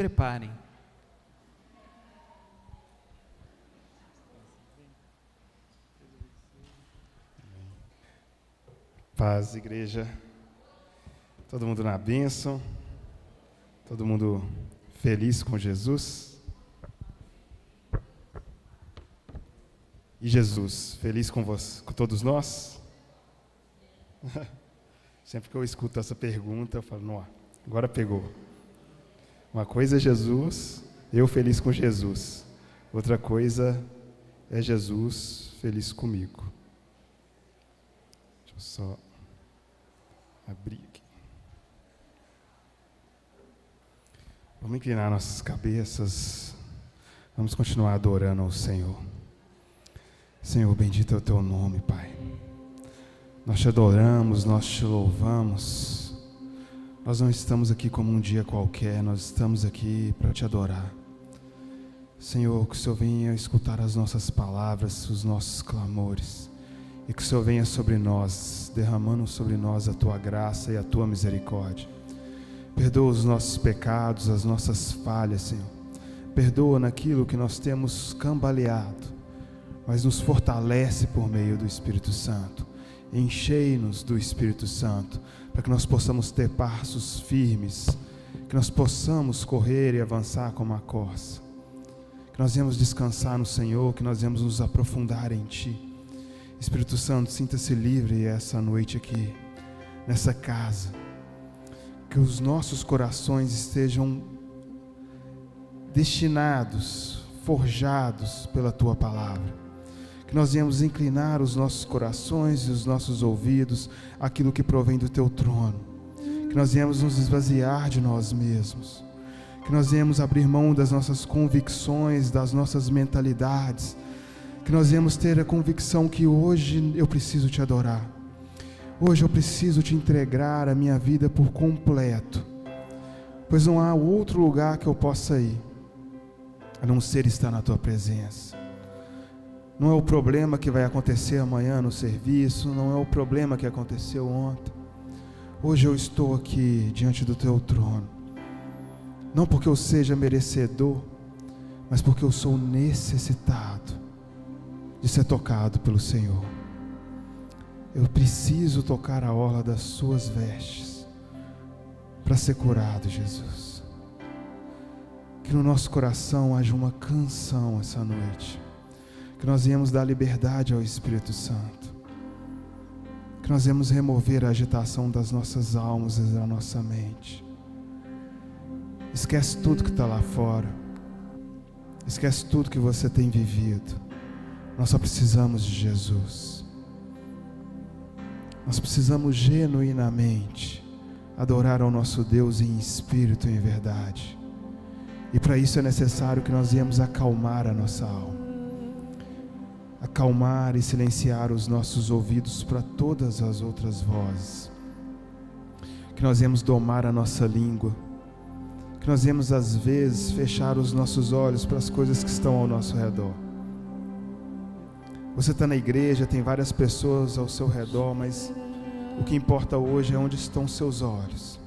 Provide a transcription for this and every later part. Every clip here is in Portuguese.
Preparem. Paz, igreja. Todo mundo na bênção. Todo mundo feliz com Jesus. E Jesus, feliz com você, com todos nós? Sempre que eu escuto essa pergunta, eu falo, não, agora pegou. Uma coisa é Jesus, eu feliz com Jesus. Outra coisa é Jesus feliz comigo. Deixa eu só abrir aqui. Vamos inclinar nossas cabeças. Vamos continuar adorando ao Senhor. Senhor, bendito é o teu nome, Pai. Nós te adoramos, nós te louvamos. Nós não estamos aqui como um dia qualquer, nós estamos aqui para te adorar. Senhor, que o Senhor venha escutar as nossas palavras, os nossos clamores, e que o Senhor venha sobre nós, derramando sobre nós a tua graça e a tua misericórdia. Perdoa os nossos pecados, as nossas falhas, Senhor. Perdoa naquilo que nós temos cambaleado, mas nos fortalece por meio do Espírito Santo. Enchei-nos do Espírito Santo, para que nós possamos ter passos firmes, que nós possamos correr e avançar como a corça, que nós venhamos descansar no Senhor, que nós venhamos nos aprofundar em Ti. Espírito Santo, sinta-se livre essa noite aqui, nessa casa, que os nossos corações estejam destinados, forjados pela Tua Palavra, que nós venhamos inclinar os nossos corações e os nossos ouvidos àquilo que provém do Teu trono, que nós venhamos nos esvaziar de nós mesmos, que nós venhamos abrir mão das nossas convicções, das nossas mentalidades, que nós venhamos ter a convicção que hoje eu preciso Te adorar, hoje eu preciso Te entregar a minha vida por completo, pois não há outro lugar que eu possa ir, a não ser estar na Tua presença. Não é o problema que vai acontecer amanhã no serviço, não é o problema que aconteceu ontem. Hoje eu estou aqui diante do Teu trono, não porque eu seja merecedor, mas porque eu sou necessitado de ser tocado pelo Senhor. Eu preciso tocar a orla das Suas vestes para ser curado, Jesus. Que no nosso coração haja uma canção essa noite, que nós viemos dar liberdade ao Espírito Santo, que nós viemos remover a agitação das nossas almas e da nossa mente. Esquece tudo que está lá fora, esquece tudo que você tem vivido. Nós só precisamos de Jesus. Nós precisamos genuinamente adorar ao nosso Deus em espírito e em verdade, e para isso é necessário que nós viemos acalmar a nossa alma, acalmar e silenciar os nossos ouvidos para todas as outras vozes, que nós viemos domar a nossa língua, que nós viemos às vezes fechar os nossos olhos para as coisas que estão ao nosso redor. Você está na igreja, tem várias pessoas ao seu redor, mas o que importa hoje é onde estão seus olhos.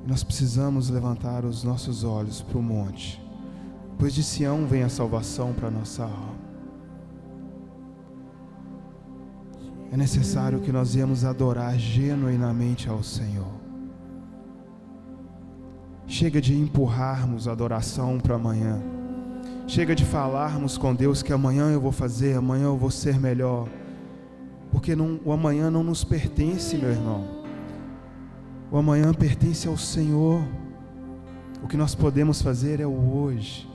E nós precisamos levantar os nossos olhos para o monte, pois de Sião vem a salvação para a nossa alma. É necessário que nós viemos adorar genuinamente ao Senhor. Chega de empurrarmos a adoração para amanhã. Chega de falarmos com Deus que amanhã eu vou fazer, amanhã eu vou ser melhor. Porque o amanhã não nos pertence, meu irmão. O amanhã pertence ao Senhor. O que nós podemos fazer é o hoje.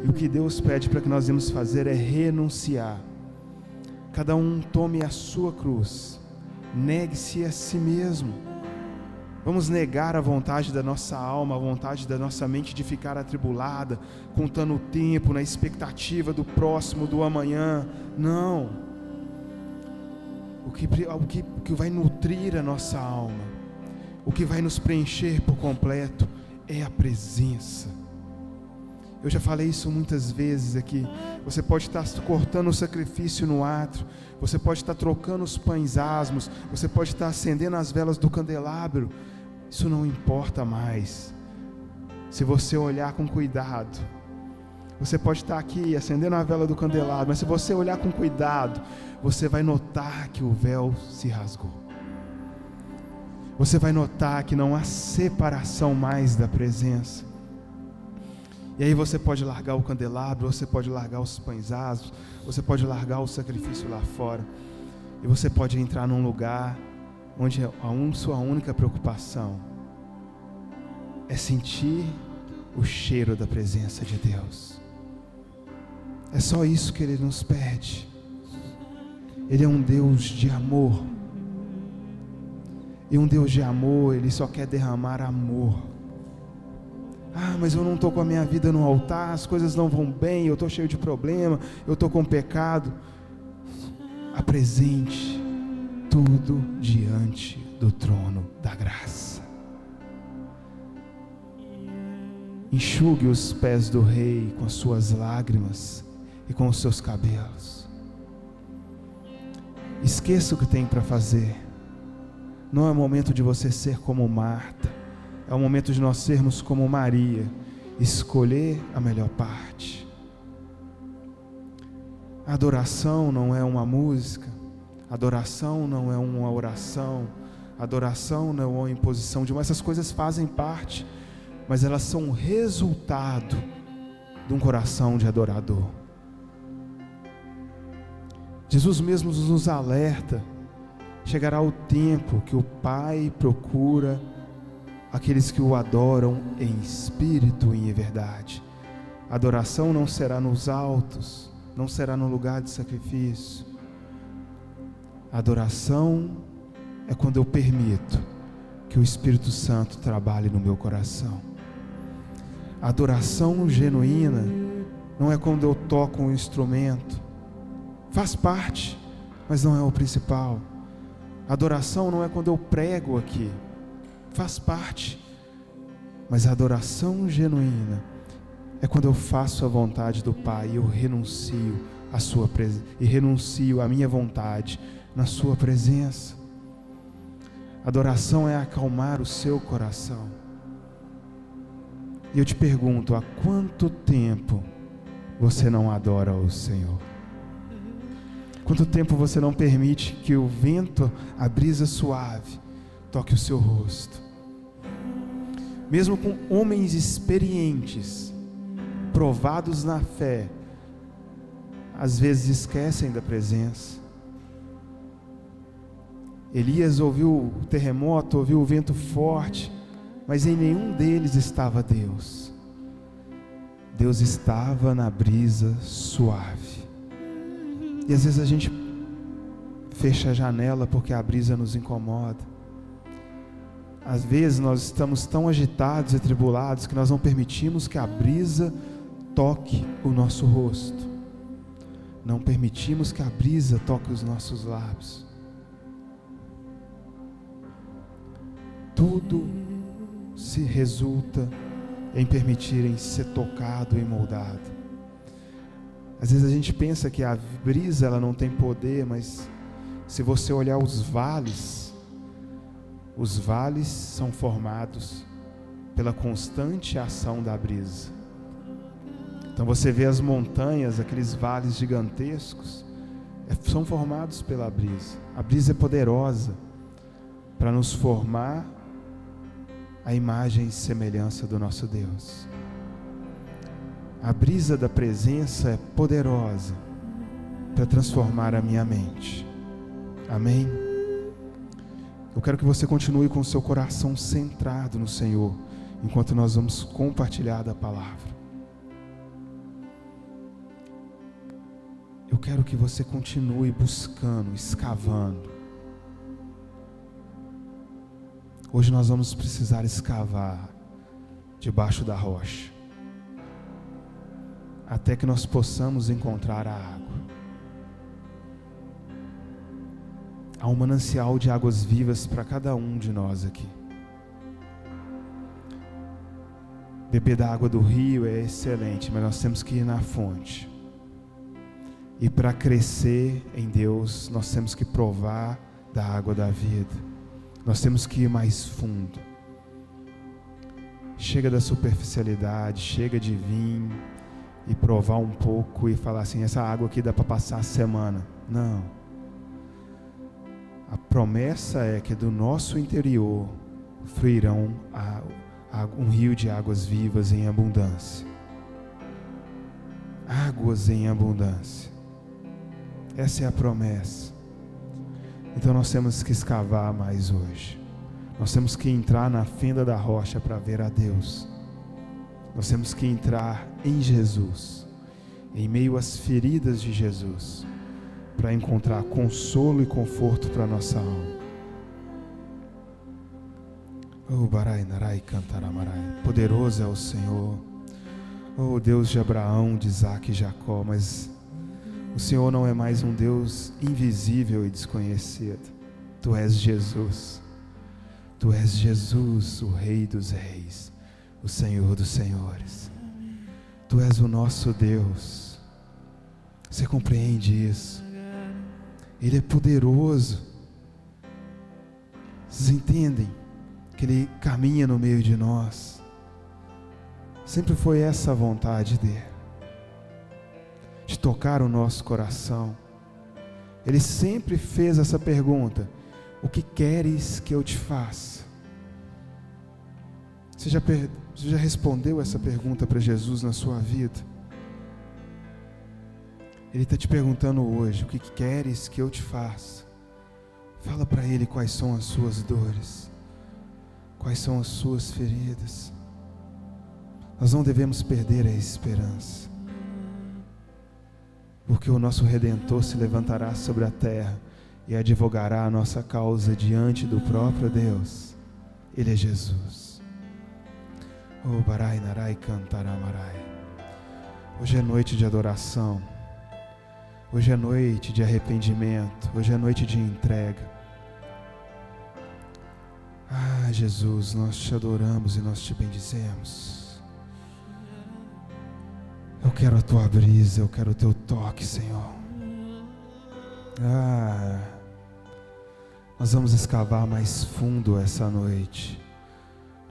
E o que Deus pede para que nós venhamos fazer é renunciar. Cada um tome a sua cruz, negue-se a si mesmo. Vamos negar a vontade da nossa alma, a vontade da nossa mente de ficar atribulada, contando o tempo, na expectativa do próximo, do amanhã. Não. O que vai nutrir a nossa alma, o que vai nos preencher por completo é a presença. Eu já falei isso muitas vezes aqui. Você pode estar cortando o sacrifício no átrio, você pode estar trocando os pães asmos, você pode estar acendendo as velas do candelabro. Isso não importa mais. Se você olhar com cuidado, você pode estar aqui acendendo a vela do candelabro, mas se você olhar com cuidado, você vai notar que o véu se rasgou. Você vai notar que não há separação mais da presença. E aí você pode largar o candelabro, você pode largar os pães asmos, você pode largar o sacrifício lá fora, e você pode entrar num lugar onde a sua única preocupação é sentir o cheiro da presença de Deus. É só isso que Ele nos pede. Ele é um Deus de amor, e um Deus de amor, Ele só quer derramar amor. Ah, mas eu não estou com a minha vida no altar, as coisas não vão bem, eu estou cheio de problema, eu estou com pecado. Apresente tudo diante do trono da graça. Enxugue os pés do rei com as suas lágrimas e com os seus cabelos. Esqueça o que tem para fazer. Não é momento de você ser como Marta. É o momento de nós sermos como Maria, escolher a melhor parte. A adoração não é uma música, a adoração não é uma oração, a adoração não é uma imposição de uma. Essas coisas fazem parte, mas elas são um resultado de um coração de adorador. Jesus mesmo nos alerta: chegará o tempo que o Pai procura aqueles que o adoram em espírito e em verdade. A adoração não será nos altos, não será no lugar de sacrifício. A adoração é quando eu permito que o Espírito Santo trabalhe no meu coração. A adoração genuína não é quando eu toco um instrumento. Faz parte, mas não é o principal. A adoração não é quando eu prego aqui. Faz parte, mas a adoração genuína é quando eu faço a vontade do Pai e eu renuncio a sua presença e renuncio a minha vontade na sua presença. Adoração é acalmar o seu coração. E eu te pergunto: há quanto tempo você não adora o Senhor? Quanto tempo você não permite que o vento, a brisa suave, toque o seu rosto? Mesmo com homens experientes, provados na fé, às vezes esquecem da presença. Elias ouviu o terremoto, ouviu o vento forte, mas em nenhum deles estava Deus. Deus estava na brisa suave. E às vezes a gente fecha a janela porque a brisa nos incomoda. Às vezes nós estamos tão agitados e atribulados que nós não permitimos que a brisa toque o nosso rosto. Não permitimos que a brisa toque os nossos lábios. Tudo se resulta em permitirem ser tocado e moldado. Às vezes a gente pensa que a brisa ela não tem poder, mas se você olhar os vales são formados pela constante ação da brisa. Então você vê as montanhas, aqueles vales gigantescos, são formados pela brisa. A brisa é poderosa para nos formar a imagem e semelhança do nosso Deus. A brisa da presença é poderosa para transformar a minha mente. Amém? Eu quero que você continue com o seu coração centrado no Senhor, enquanto nós vamos compartilhar da palavra. Eu quero que você continue buscando, escavando. Hoje nós vamos precisar escavar debaixo da rocha, até que nós possamos encontrar a água. Há um manancial de águas vivas para cada um de nós aqui. Beber da água do rio é excelente, mas nós temos que ir na fonte. E para crescer em Deus, nós temos que provar da água da vida. Nós temos que ir mais fundo. Chega da superficialidade, chega de vir e provar um pouco e falar assim, essa água aqui dá para passar a semana. Não. A promessa é que do nosso interior fluirão um rio de águas vivas em abundância. Águas em abundância. Essa é a promessa. Então nós temos que escavar mais hoje. Nós temos que entrar na fenda da rocha para ver a Deus. Nós temos que entrar em Jesus, em meio às feridas de Jesus, para encontrar consolo e conforto para a nossa alma. Oh, Barai, Narai, Cantaramarai. Poderoso é o Senhor. Oh, Deus de Abraão, de Isaac e Jacó. Mas o Senhor não é mais um Deus invisível e desconhecido. Tu és Jesus. Tu és Jesus, o Rei dos Reis, o Senhor dos Senhores. Tu és o nosso Deus. Você compreende isso? Ele é poderoso. Vocês entendem que Ele caminha no meio de nós? Sempre foi essa a vontade dEle, de tocar o nosso coração. Ele sempre fez essa pergunta: o que queres que eu te faça? Você já respondeu essa pergunta para Jesus na sua vida? Ele está te perguntando hoje: o que queres que eu te faça? Fala para Ele quais são as suas dores, quais são as suas feridas. Nós não devemos perder a esperança, porque o nosso Redentor se levantará sobre a terra e advogará a nossa causa diante do próprio Deus. Ele é Jesus. Oh, Barai, Narai, Cantaramarai. Hoje é noite de adoração. Hoje é noite de arrependimento. Hoje é noite de entrega. Ah, Jesus, nós te adoramos e nós te bendizemos. Eu quero a tua brisa, eu quero o teu toque, Senhor. Nós vamos escavar mais fundo essa noite.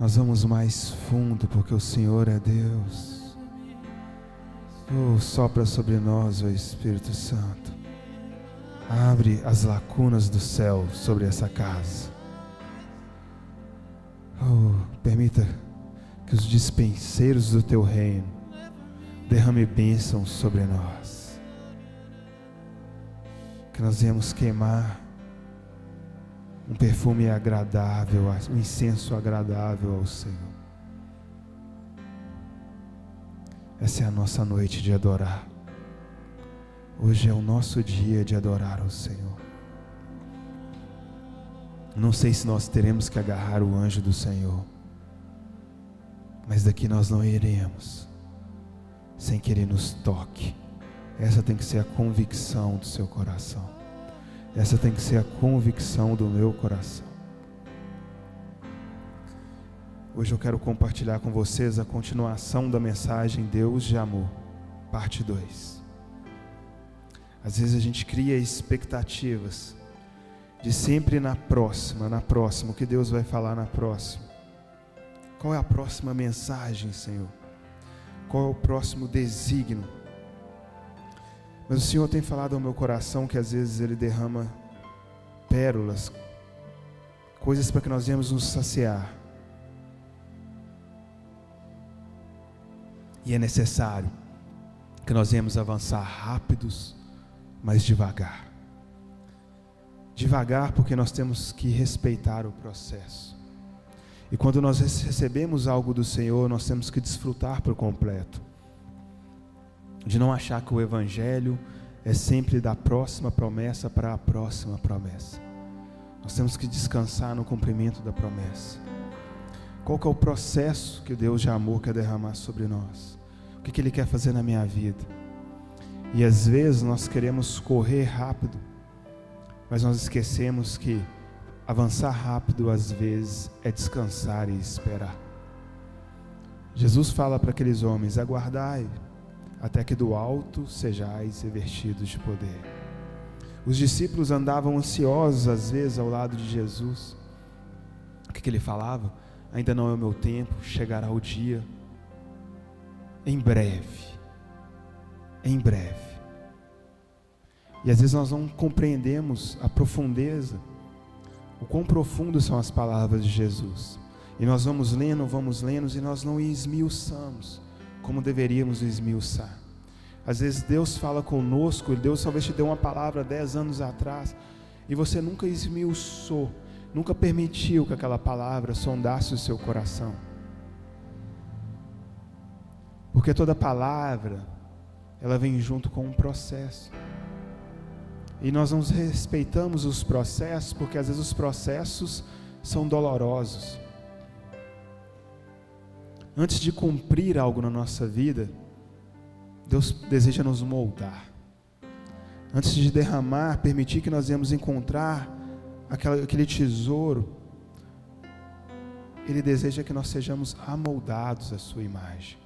Nós vamos mais fundo porque o Senhor é Deus. Oh, sopra sobre nós, ó Espírito Santo. Abre as lacunas do céu sobre essa casa. Oh, permita que os dispenseiros do teu reino derrame bênçãos sobre nós. Que nós viemos queimar um perfume agradável, um incenso agradável ao Senhor. Essa é a nossa noite de adorar. Hoje é o nosso dia de adorar ao Senhor. Não sei se nós teremos que agarrar o anjo do Senhor, mas daqui nós não iremos sem que Ele nos toque. Essa tem que ser a convicção do seu coração. Essa tem que ser a convicção do meu coração. Hoje eu quero compartilhar com vocês a continuação da mensagem Deus de Amor, parte 2. Às vezes a gente cria expectativas de sempre na próxima, o que Deus vai falar na próxima. Qual é a próxima mensagem, Senhor? Qual é o próximo desígnio? Mas o Senhor tem falado ao meu coração que às vezes Ele derrama pérolas, coisas para que nós venhamos nos saciar. E é necessário que nós venhamos avançar rápidos, mas devagar. Devagar porque nós temos que respeitar o processo. E quando nós recebemos algo do Senhor, nós temos que desfrutar por completo. De não achar que o Evangelho é sempre da próxima promessa para a próxima promessa. Nós temos que descansar no cumprimento da promessa. Qual que é o processo que o Deus de amor quer derramar sobre nós? O que Ele quer fazer na minha vida? E às vezes nós queremos correr rápido, mas nós esquecemos que avançar rápido às vezes é descansar e esperar. Jesus fala para aqueles homens: aguardai até que do alto sejais revestidos de poder. Os discípulos andavam ansiosos às vezes ao lado de Jesus. O que Ele falava? ainda não é o meu tempo, chegará o dia, em breve, em breve. E às vezes nós não compreendemos a profundeza, o quão profundas são as palavras de Jesus. E nós vamos lendo e nós não esmiuçamos como deveríamos esmiuçar. Às vezes Deus fala conosco, Deus talvez te deu uma palavra 10 anos atrás, e você nunca esmiuçou, nunca permitiu que aquela palavra sondasse o seu coração. Porque toda palavra, ela vem junto com um processo. E nós não respeitamos os processos, porque às vezes os processos são dolorosos. Antes de cumprir algo na nossa vida, Deus deseja nos moldar. Antes de derramar, permitir que nós venhamos encontrar aquele tesouro, Ele deseja que nós sejamos amoldados à sua imagem.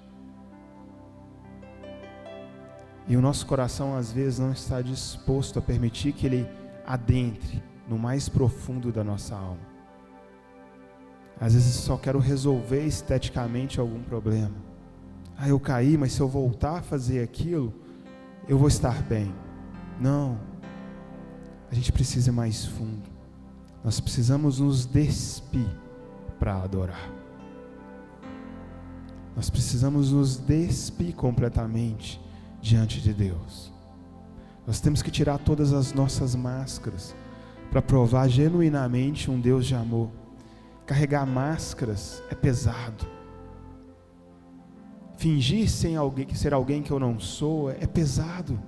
E o nosso coração às vezes não está disposto a permitir que Ele adentre no mais profundo da nossa alma. Às vezes só quero resolver esteticamente algum problema. Eu caí, mas se eu voltar a fazer aquilo, eu vou estar bem. Não. A gente precisa ir mais fundo. Nós precisamos nos despir para adorar. Nós precisamos nos despir completamente diante de Deus. Nós temos que tirar todas as nossas máscaras para provar genuinamente um Deus de amor. Carregar máscaras é pesado. Fingir ser alguém que eu não sou é pesado.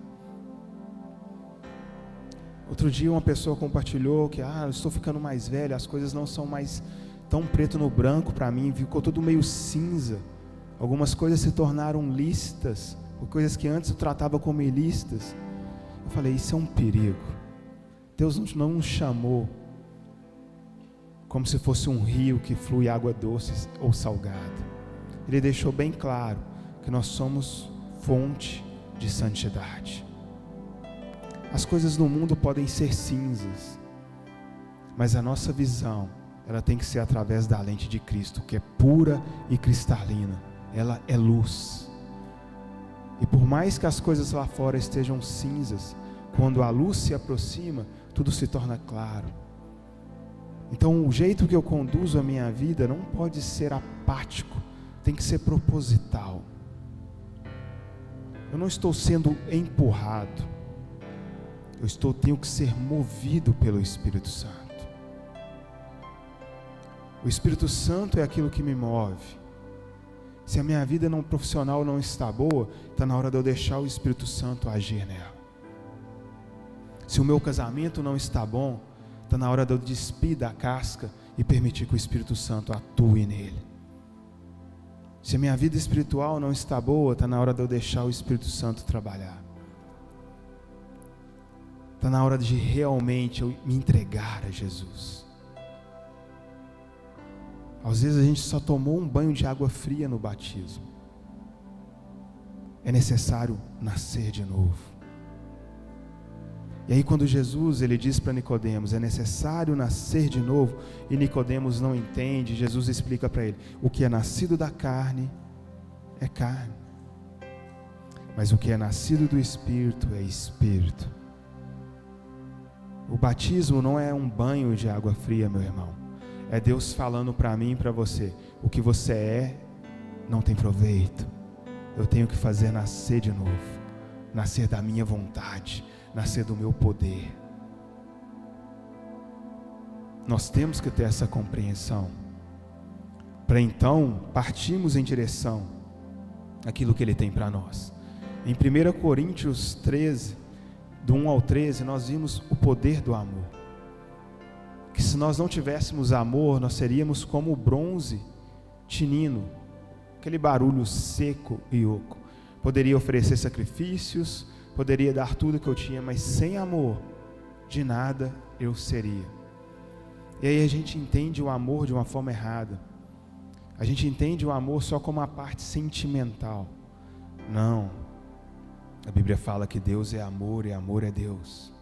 Outro dia uma pessoa compartilhou que eu estou ficando mais velho, as coisas não são mais tão preto no branco para mim, ficou tudo meio cinza. Algumas coisas se tornaram lícitas, coisas que antes eu tratava como ilícitas. Eu falei, isso é um perigo. Deus não nos chamou como se fosse um rio que flui água doce ou salgada. Ele deixou bem claro que nós somos fonte de santidade. As coisas no mundo podem ser cinzas, mas a nossa visão, ela tem que ser através da lente de Cristo, que é pura e cristalina. Ela é luz. E por mais que as coisas lá fora estejam cinzas, quando a luz se aproxima, tudo se torna claro. Então o jeito que eu conduzo a minha vida não pode ser apático, tem que ser proposital. Eu não estou sendo empurrado, tenho que ser movido pelo Espírito Santo. O Espírito Santo é aquilo que me move. Se a minha vida profissional não está boa, está na hora de eu deixar o Espírito Santo agir nela. Se o meu casamento não está bom, está na hora de eu despir da casca e permitir que o Espírito Santo atue nele. Se a minha vida espiritual não está boa, está na hora de eu deixar o Espírito Santo trabalhar. Está na hora de realmente eu me entregar a Jesus. Às vezes a gente só tomou um banho de água fria no batismo. É necessário nascer de novo. E aí quando Jesus ele diz para Nicodemos, é necessário nascer de novo, e Nicodemos não entende, Jesus explica para ele, o que é nascido da carne é carne, mas o que é nascido do Espírito é Espírito. O batismo não é um banho de água fria, meu irmão, é Deus falando para mim e para você, o que você é não tem proveito, eu tenho que fazer nascer de novo, nascer da minha vontade, nascer do meu poder. Nós temos que ter essa compreensão, para então partirmos em direção àquilo que Ele tem para nós. Em 1 Coríntios 13, do 1 ao 13, nós vimos o poder do amor, que se nós não tivéssemos amor, nós seríamos como o bronze tinindo, aquele barulho seco e oco. Poderia oferecer sacrifícios, poderia dar tudo que eu tinha, mas sem amor, de nada eu seria. E aí a gente entende o amor de uma forma errada. A gente entende o amor só como a parte sentimental. Não. A Bíblia fala que Deus é amor e amor é Deus.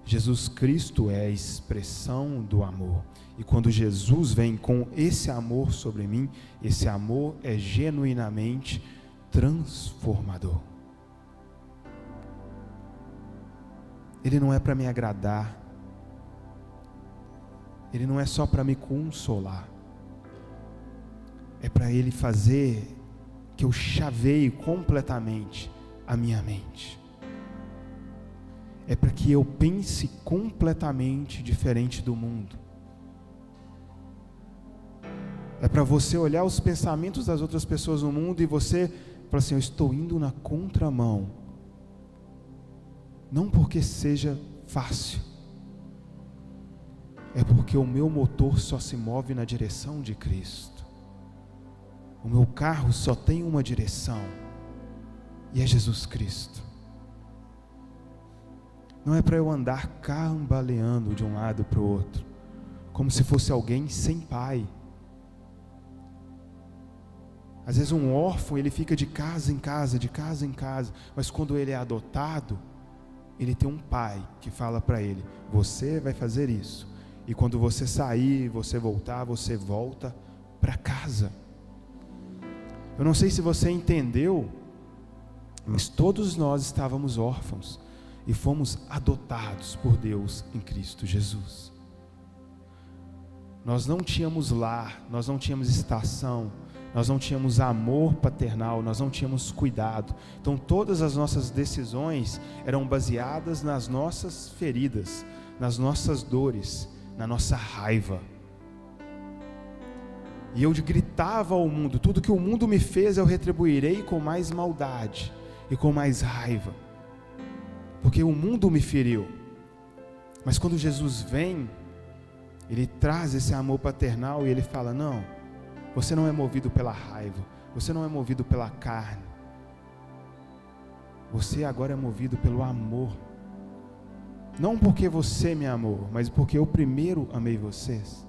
Jesus Cristo é a expressão do amor. E quando Jesus vem com esse amor sobre mim, esse amor é genuinamente transformador. Ele não é para me agradar. Ele não é só para me consolar. É para Ele fazer que eu chaveie completamente a minha mente. É para que eu pense completamente diferente do mundo. É para você olhar os pensamentos das outras pessoas no mundo e você falar assim: eu estou indo na contramão. Não porque seja fácil, é porque o meu motor só se move na direção de Cristo. O meu carro só tem uma direção, e é Jesus Cristo. Não é para eu andar cambaleando de um lado para o outro, como se fosse alguém sem pai. Às vezes um órfão, ele fica de casa em casa, de casa em casa, mas quando ele é adotado, ele tem um pai que fala para ele: você vai fazer isso, e quando você sair, você voltar, você volta para casa. Eu não sei se você entendeu, mas todos nós estávamos órfãos e fomos adotados por Deus em Cristo Jesus. Nós não tínhamos lar, nós não tínhamos estação, nós não tínhamos amor paternal, nós não tínhamos cuidado. Então todas as nossas decisões eram baseadas nas nossas feridas, nas nossas dores, na nossa raiva. E eu gritava ao mundo: tudo que o mundo me fez eu retribuirei com mais maldade e com mais raiva, porque o mundo me feriu. Mas quando Jesus vem, Ele traz esse amor paternal e Ele fala: não, você não é movido pela raiva, você não é movido pela carne, você agora é movido pelo amor. Não porque você me amou, mas porque eu primeiro amei vocês.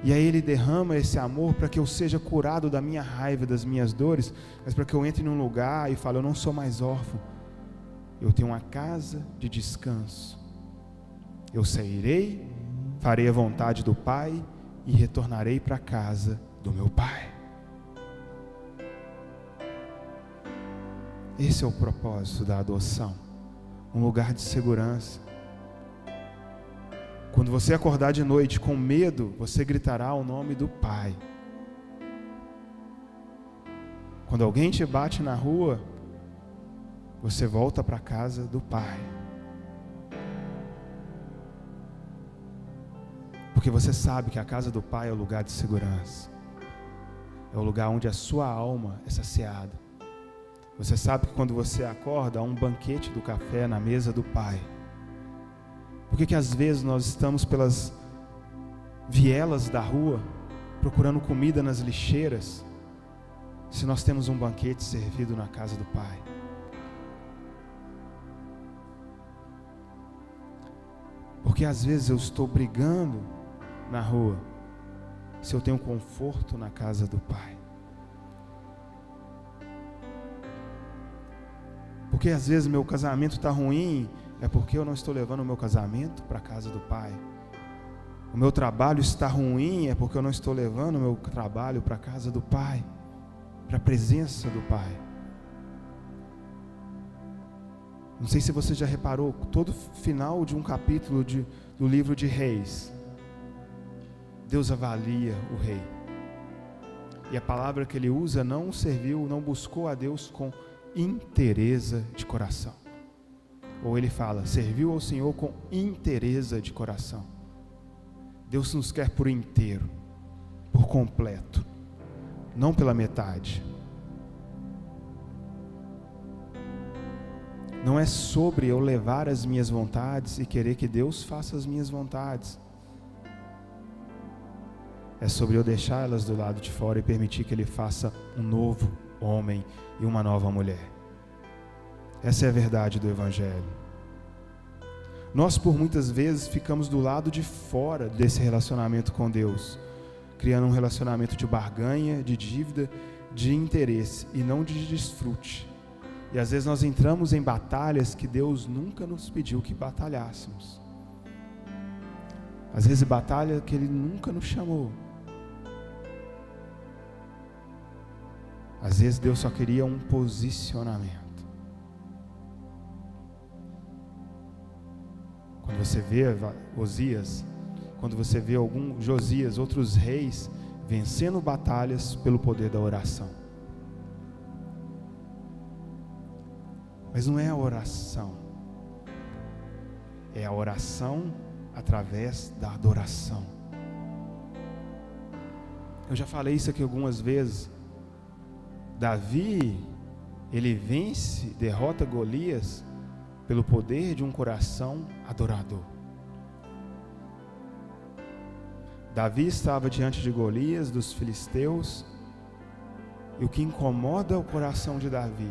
E aí Ele derrama esse amor para que eu seja curado da minha raiva, das minhas dores, mas para que eu entre num lugar e fale: eu não sou mais órfão, eu tenho uma casa de descanso. Eu sairei, farei a vontade do Pai e retornarei para a casa do meu Pai. Esse é o propósito da adoção, um lugar de segurança. Quando você acordar de noite com medo, você gritará o nome do Pai. Quando alguém te bate na rua, você volta para a casa do Pai. Porque você sabe que a casa do Pai é o lugar de segurança. É o lugar onde a sua alma é saciada. Você sabe que quando você acorda, há um banquete do café na mesa do Pai. Por que às vezes nós estamos pelas vielas da rua, procurando comida nas lixeiras, se nós temos um banquete servido na casa do Pai? Porque às vezes eu estou brigando na rua, se eu tenho conforto na casa do Pai. Porque às vezes meu casamento está ruim, é porque eu não estou levando o meu casamento para a casa do Pai. O meu trabalho está ruim, é porque eu não estou levando o meu trabalho para a casa do Pai, para a presença do Pai. Não sei se você já reparou, todo final de um capítulo do livro de Reis, Deus avalia o rei. E a palavra que ele usa: não serviu, não buscou a Deus com inteireza de coração. Ou ele fala: serviu ao Senhor com inteireza de coração. Deus nos quer por inteiro, por completo, não pela metade. Não é sobre eu levar as minhas vontades e querer que Deus faça as minhas vontades. É sobre eu deixar elas do lado de fora e permitir que Ele faça um novo homem e uma nova mulher. Essa é a verdade do Evangelho. Nós, por muitas vezes, ficamos do lado de fora desse relacionamento com Deus, criando um relacionamento de barganha, de dívida, de interesse e não de desfrute. E às vezes nós entramos em batalhas que Deus nunca nos pediu que batalhássemos. Às vezes batalha que Ele nunca nos chamou. Às vezes Deus só queria um posicionamento. Quando você vê Osias, quando você vê Josias, outros reis, vencendo batalhas pelo poder da oração. Mas não é a oração. É a oração através da adoração. Eu já falei isso aqui algumas vezes. Davi, ele vence, derrota Golias pelo poder de um coração adorador. Davi estava diante de Golias, dos filisteus, e o que incomoda o coração de Davi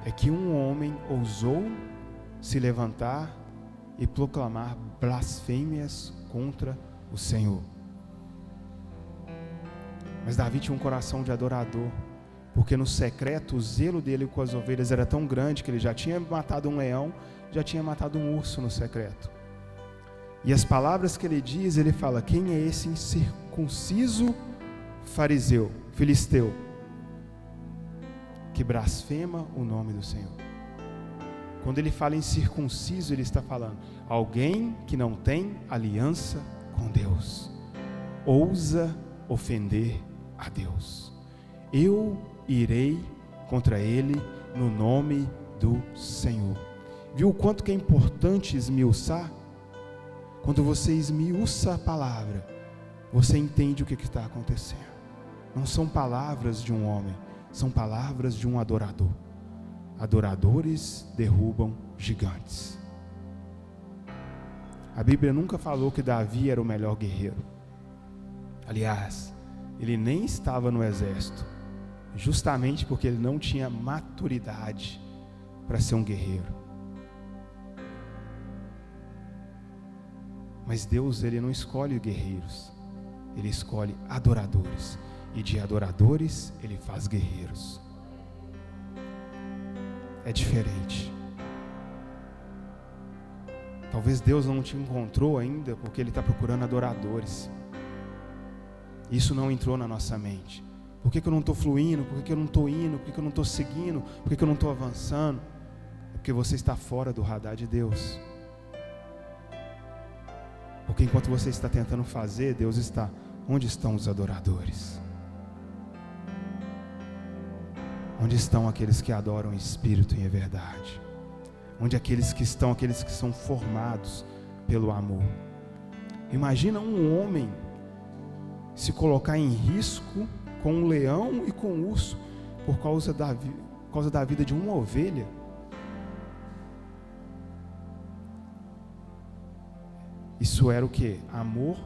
é que um homem ousou se levantar e proclamar blasfêmias contra o Senhor. Mas Davi tinha um coração de adorador, porque no secreto o zelo dele com as ovelhas era tão grande que ele já tinha matado um leão, já tinha matado um urso no secreto. E as palavras que ele diz, ele fala: quem é esse incircunciso filisteu, que blasfema o nome do Senhor? Quando ele fala em circunciso, ele está falando alguém que não tem aliança com Deus, ousa ofender a Deus. Eu irei contra ele no nome do Senhor. Viu o quanto que é importante esmiuçar? Quando você esmiuça a palavra, você entende o que está acontecendo. Não são palavras de um homem, são palavras de um adorador. Adoradores derrubam gigantes. A Bíblia nunca falou que Davi era o melhor guerreiro. Aliás, ele nem estava no exército, justamente porque ele não tinha maturidade para ser um guerreiro. Mas Deus, Ele não escolhe guerreiros, Ele escolhe adoradores, e de adoradores Ele faz guerreiros. É diferente. Talvez Deus não te encontrou ainda porque Ele está procurando adoradores. Isso não entrou na nossa mente. Por que eu não estou fluindo? Por que eu não estou indo? Por que eu não estou seguindo? Por que eu não estou avançando? É porque você está fora do radar de Deus. Porque enquanto você está tentando fazer, Deus está. Onde estão os adoradores? Onde estão aqueles que adoram o Espírito em verdade? Onde aqueles que são formados pelo amor? Imagina um homem se colocar em risco com um leão e com um urso por causa da vida de uma ovelha. Isso era o que? Amor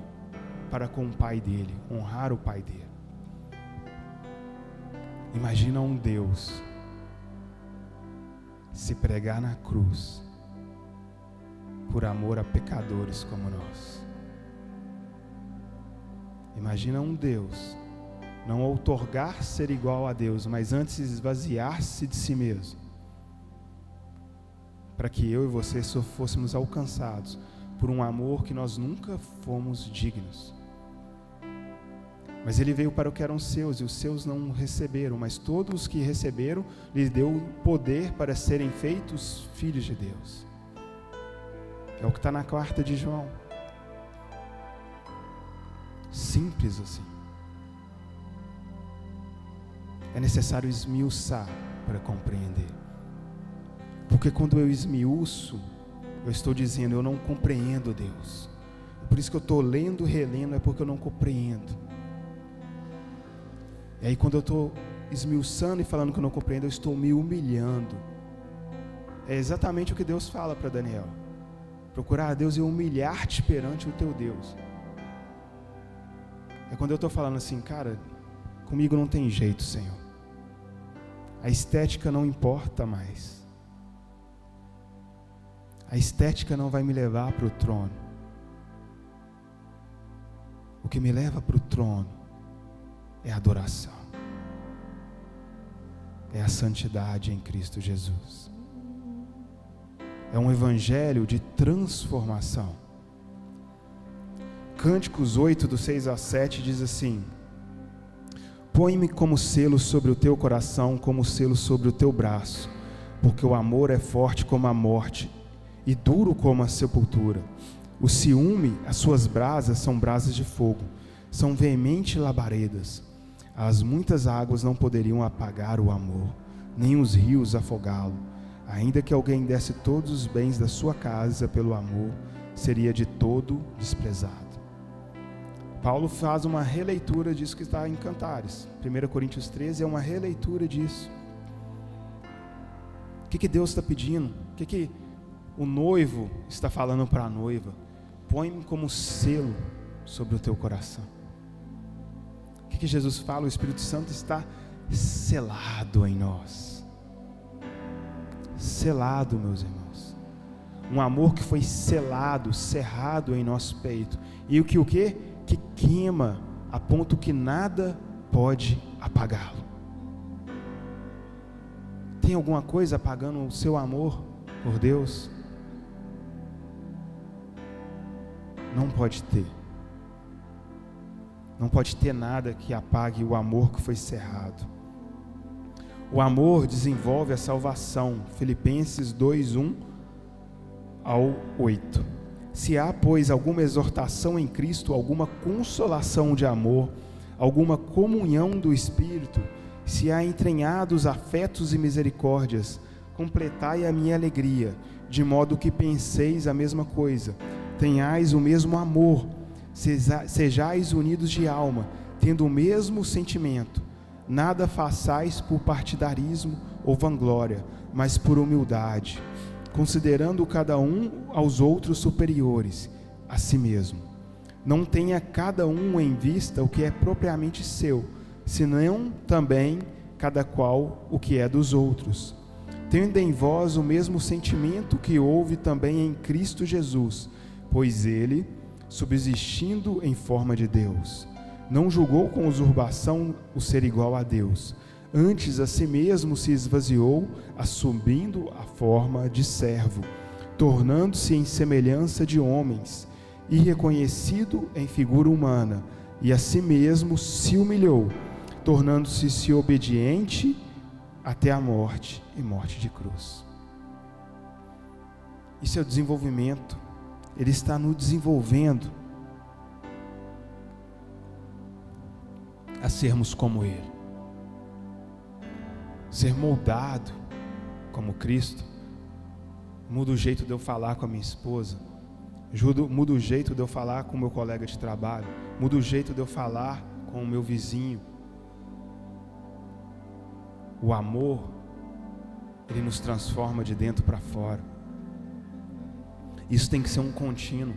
para com o pai dele, honrar o pai dele. Imagina um Deus se pregar na cruz por amor a pecadores como nós. Imagina um Deus não outorgar ser igual a Deus, mas antes esvaziar-se de si mesmo, para que eu e você só fôssemos alcançados por um amor que nós nunca fomos dignos. Mas Ele veio para o que eram seus, e os seus não receberam, mas todos os que receberam, lhe deu poder para serem feitos filhos de Deus. É o que está na carta de João. Simples assim. É necessário esmiuçar para compreender. Porque quando eu esmiuço, eu estou dizendo, eu não compreendo Deus. Por isso que eu estou lendo, relendo, é porque eu não compreendo. E aí quando eu estou esmiuçando e falando que eu não compreendo, eu estou me humilhando. É exatamente o que Deus fala para Daniel. Procurar a Deus e humilhar-te perante o teu Deus. É quando eu estou falando assim, cara, comigo não tem jeito, Senhor. A estética não importa mais. A estética não vai me levar para o trono. O que me leva para o trono é adoração. é a santidade em Cristo Jesus. É um evangelho de transformação. Cânticos 8, do 6 a 7, diz assim: põe-me como selo sobre o teu coração, como selo sobre o teu braço, porque o amor é forte como a morte e duro como a sepultura. O ciúme, as suas brasas são brasas de fogo, são veementes labaredas. As muitas águas não poderiam apagar o amor, nem os rios afogá-lo. Ainda que alguém desse todos os bens da sua casa pelo amor, seria de todo desprezado. Paulo faz uma releitura disso que está em Cantares. 1 Coríntios 13 é uma releitura disso. O que Deus está pedindo? O que o noivo está falando para a noiva? Põe-me como selo sobre o teu coração. O que Jesus fala? O Espírito Santo está selado em nós. Selado, meus irmãos. Um amor que foi selado, cerrado em nosso peito. E o quê? Que queima a ponto que nada pode apagá-lo. Tem alguma coisa apagando o seu amor por Deus? Não pode ter. Não pode ter nada que apague o amor que foi cerrado. O amor desenvolve a salvação. Filipenses 2, 1 ao 8. Se há, pois, alguma exortação em Cristo, alguma consolação de amor, alguma comunhão do Espírito, se há entranhados afetos e misericórdias, completai a minha alegria, de modo que penseis a mesma coisa, tenhais o mesmo amor, sejais unidos de alma, tendo o mesmo sentimento. Nada façais por partidarismo ou vanglória, mas por humildade, considerando cada um aos outros superiores a si mesmo. Não tenha cada um em vista o que é propriamente seu, senão também cada qual o que é dos outros. Tendo em vós o mesmo sentimento que houve também em Cristo Jesus, pois ele, subsistindo em forma de Deus, não julgou com usurpação o ser igual a Deus, antes a si mesmo se esvaziou, assumindo a forma de servo, tornando-se em semelhança de homens, e reconhecido em figura humana, e a si mesmo se humilhou, tornando-se obediente até a morte, e morte de cruz. Isso é o desenvolvimento. Ele está nos desenvolvendo a sermos como Ele. Ser moldado como Cristo muda o jeito de eu falar com a minha esposa, muda o jeito de eu falar com o meu colega de trabalho, muda o jeito de eu falar com o meu vizinho. O amor, ele nos transforma de dentro para fora. Isso tem que ser um contínuo.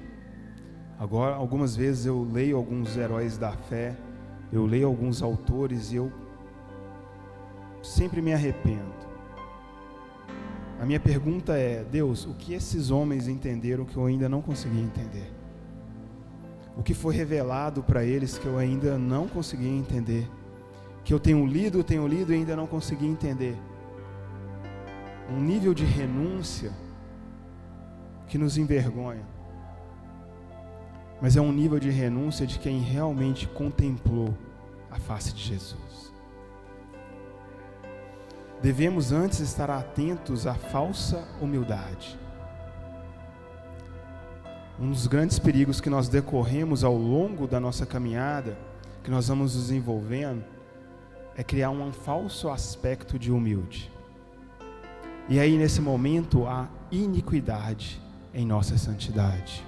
Agora, algumas vezes eu leio alguns heróis da fé, eu leio alguns autores e eu sempre me arrependo. A minha pergunta é: Deus, o que esses homens entenderam que eu ainda não consegui entender? O que foi revelado para eles que eu ainda não consegui entender? Que eu tenho lido e ainda não consegui entender? Um nível de renúncia que nos envergonha, mas é um nível de renúncia de quem realmente contemplou a face de Jesus. Devemos antes estar atentos à falsa humildade. Um dos grandes perigos que nós decorremos ao longo da nossa caminhada, que nós vamos desenvolvendo, é criar um falso aspecto de humilde. E aí nesse momento há iniquidade em nossa santidade.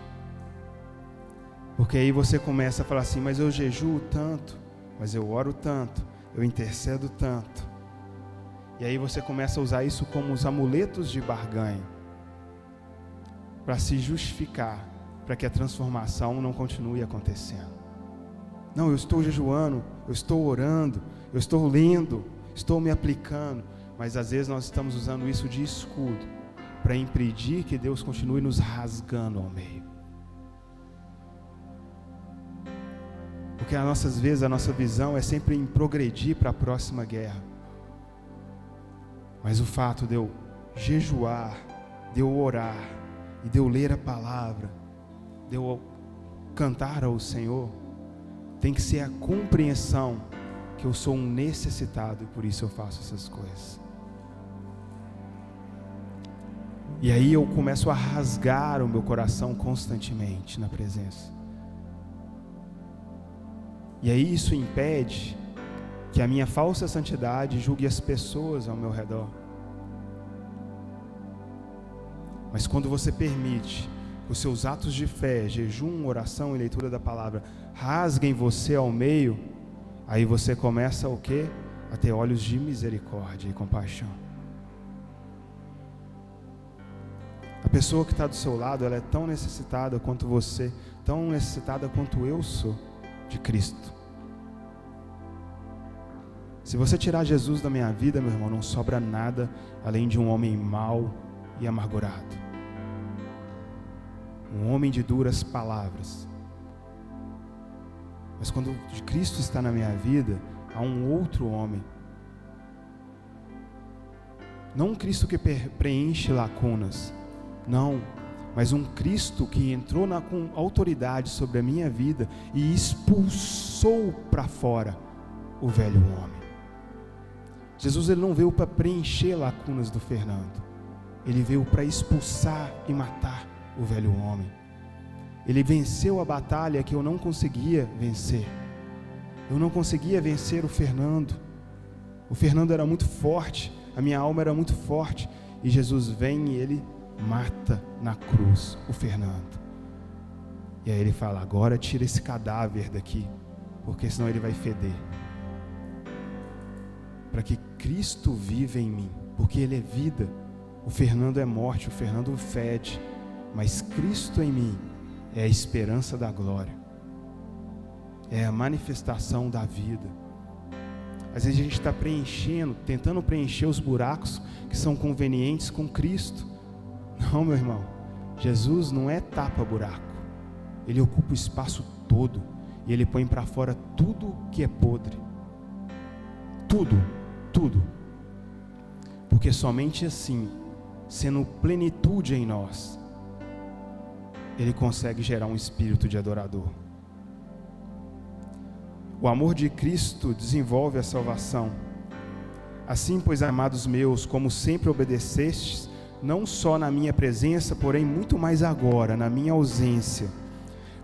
Porque aí você começa a falar assim: mas eu jejuo tanto, mas eu oro tanto, eu intercedo tanto. E aí você começa a usar isso como os amuletos de barganha, para se justificar, para que a transformação não continue acontecendo. Não, eu estou jejuando, eu estou orando, eu estou lendo, estou me aplicando, mas às vezes nós estamos usando isso de escudo, para impedir que Deus continue nos rasgando ao meio. Porque às vezes a nossa visão é sempre em progredir para a próxima guerra. Mas o fato de eu jejuar, de eu orar, e de eu ler a palavra, de eu cantar ao Senhor, tem que ser a compreensão que eu sou um necessitado e por isso eu faço essas coisas. E aí eu começo a rasgar o meu coração constantemente na presença. E aí isso impede que a minha falsa santidade julgue as pessoas ao meu redor. Mas quando você permite que os seus atos de fé, jejum, oração e leitura da palavra rasguem você ao meio, aí você começa o quê? A ter olhos de misericórdia e compaixão. A pessoa que está do seu lado, ela é tão necessitada quanto você, tão necessitada quanto eu sou de Cristo. Se você tirar Jesus da minha vida, meu irmão, não sobra nada além de um homem mau e amargurado. Um homem de duras palavras. Mas quando Cristo está na minha vida, há um outro homem. Não um Cristo que preenche lacunas, não, mas um Cristo que entrou com autoridade sobre a minha vida e expulsou para fora o velho homem. Jesus, ele não veio para preencher lacunas do Fernando, ele veio para expulsar e matar o velho homem. Ele venceu a batalha que eu não conseguia vencer. Eu não conseguia vencer o Fernando. O Fernando era muito forte, a minha alma era muito forte, e Jesus vem e ele mata na cruz o Fernando. E aí ele fala: agora tira esse cadáver daqui, porque senão ele vai feder. Para que Cristo viva em mim, porque ele é vida. O Fernando é morte, o Fernando fede, mas Cristo em mim é a esperança da glória, é a manifestação da vida. Às vezes a gente está tentando preencher os buracos que são convenientes com Cristo. Não, meu irmão, Jesus não é tapa-buraco, ele ocupa o espaço todo e ele põe para fora tudo que é podre, tudo, porque somente assim, sendo plenitude em nós, ele consegue gerar um espírito de adorador. O amor de Cristo desenvolve a salvação. Assim, pois, amados meus, como sempre obedecestes, não só na minha presença, porém muito mais agora, na minha ausência,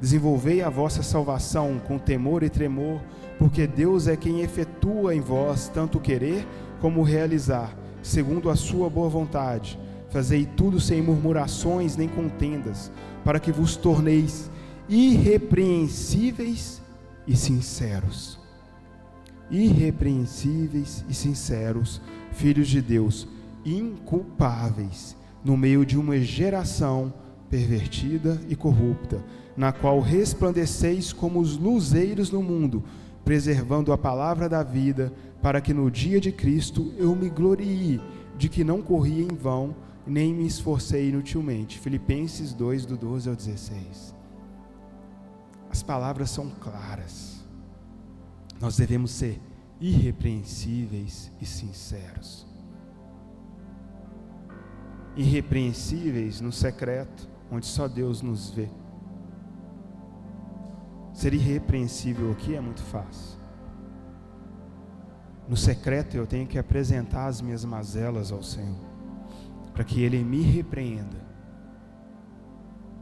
desenvolvei a vossa salvação com temor e tremor, porque Deus é quem efetua em vós tanto o querer como o realizar, segundo a sua boa vontade. Fazei tudo sem murmurações nem contendas, para que vos torneis irrepreensíveis e sinceros. Irrepreensíveis e sinceros, filhos de Deus, inculpáveis, no meio de uma geração pervertida e corrupta, na qual resplandeceis como os luzeiros no mundo, preservando a palavra da vida, para que no dia de Cristo eu me glorie de que não corri em vão, nem me esforcei inutilmente. Filipenses 2, do 12 ao 16. As palavras são claras. Nós devemos ser irrepreensíveis e sinceros. Irrepreensíveis no secreto, onde só Deus nos vê. Ser irrepreensível aqui é muito fácil. No secreto eu tenho que apresentar as minhas mazelas ao Senhor, para que Ele me repreenda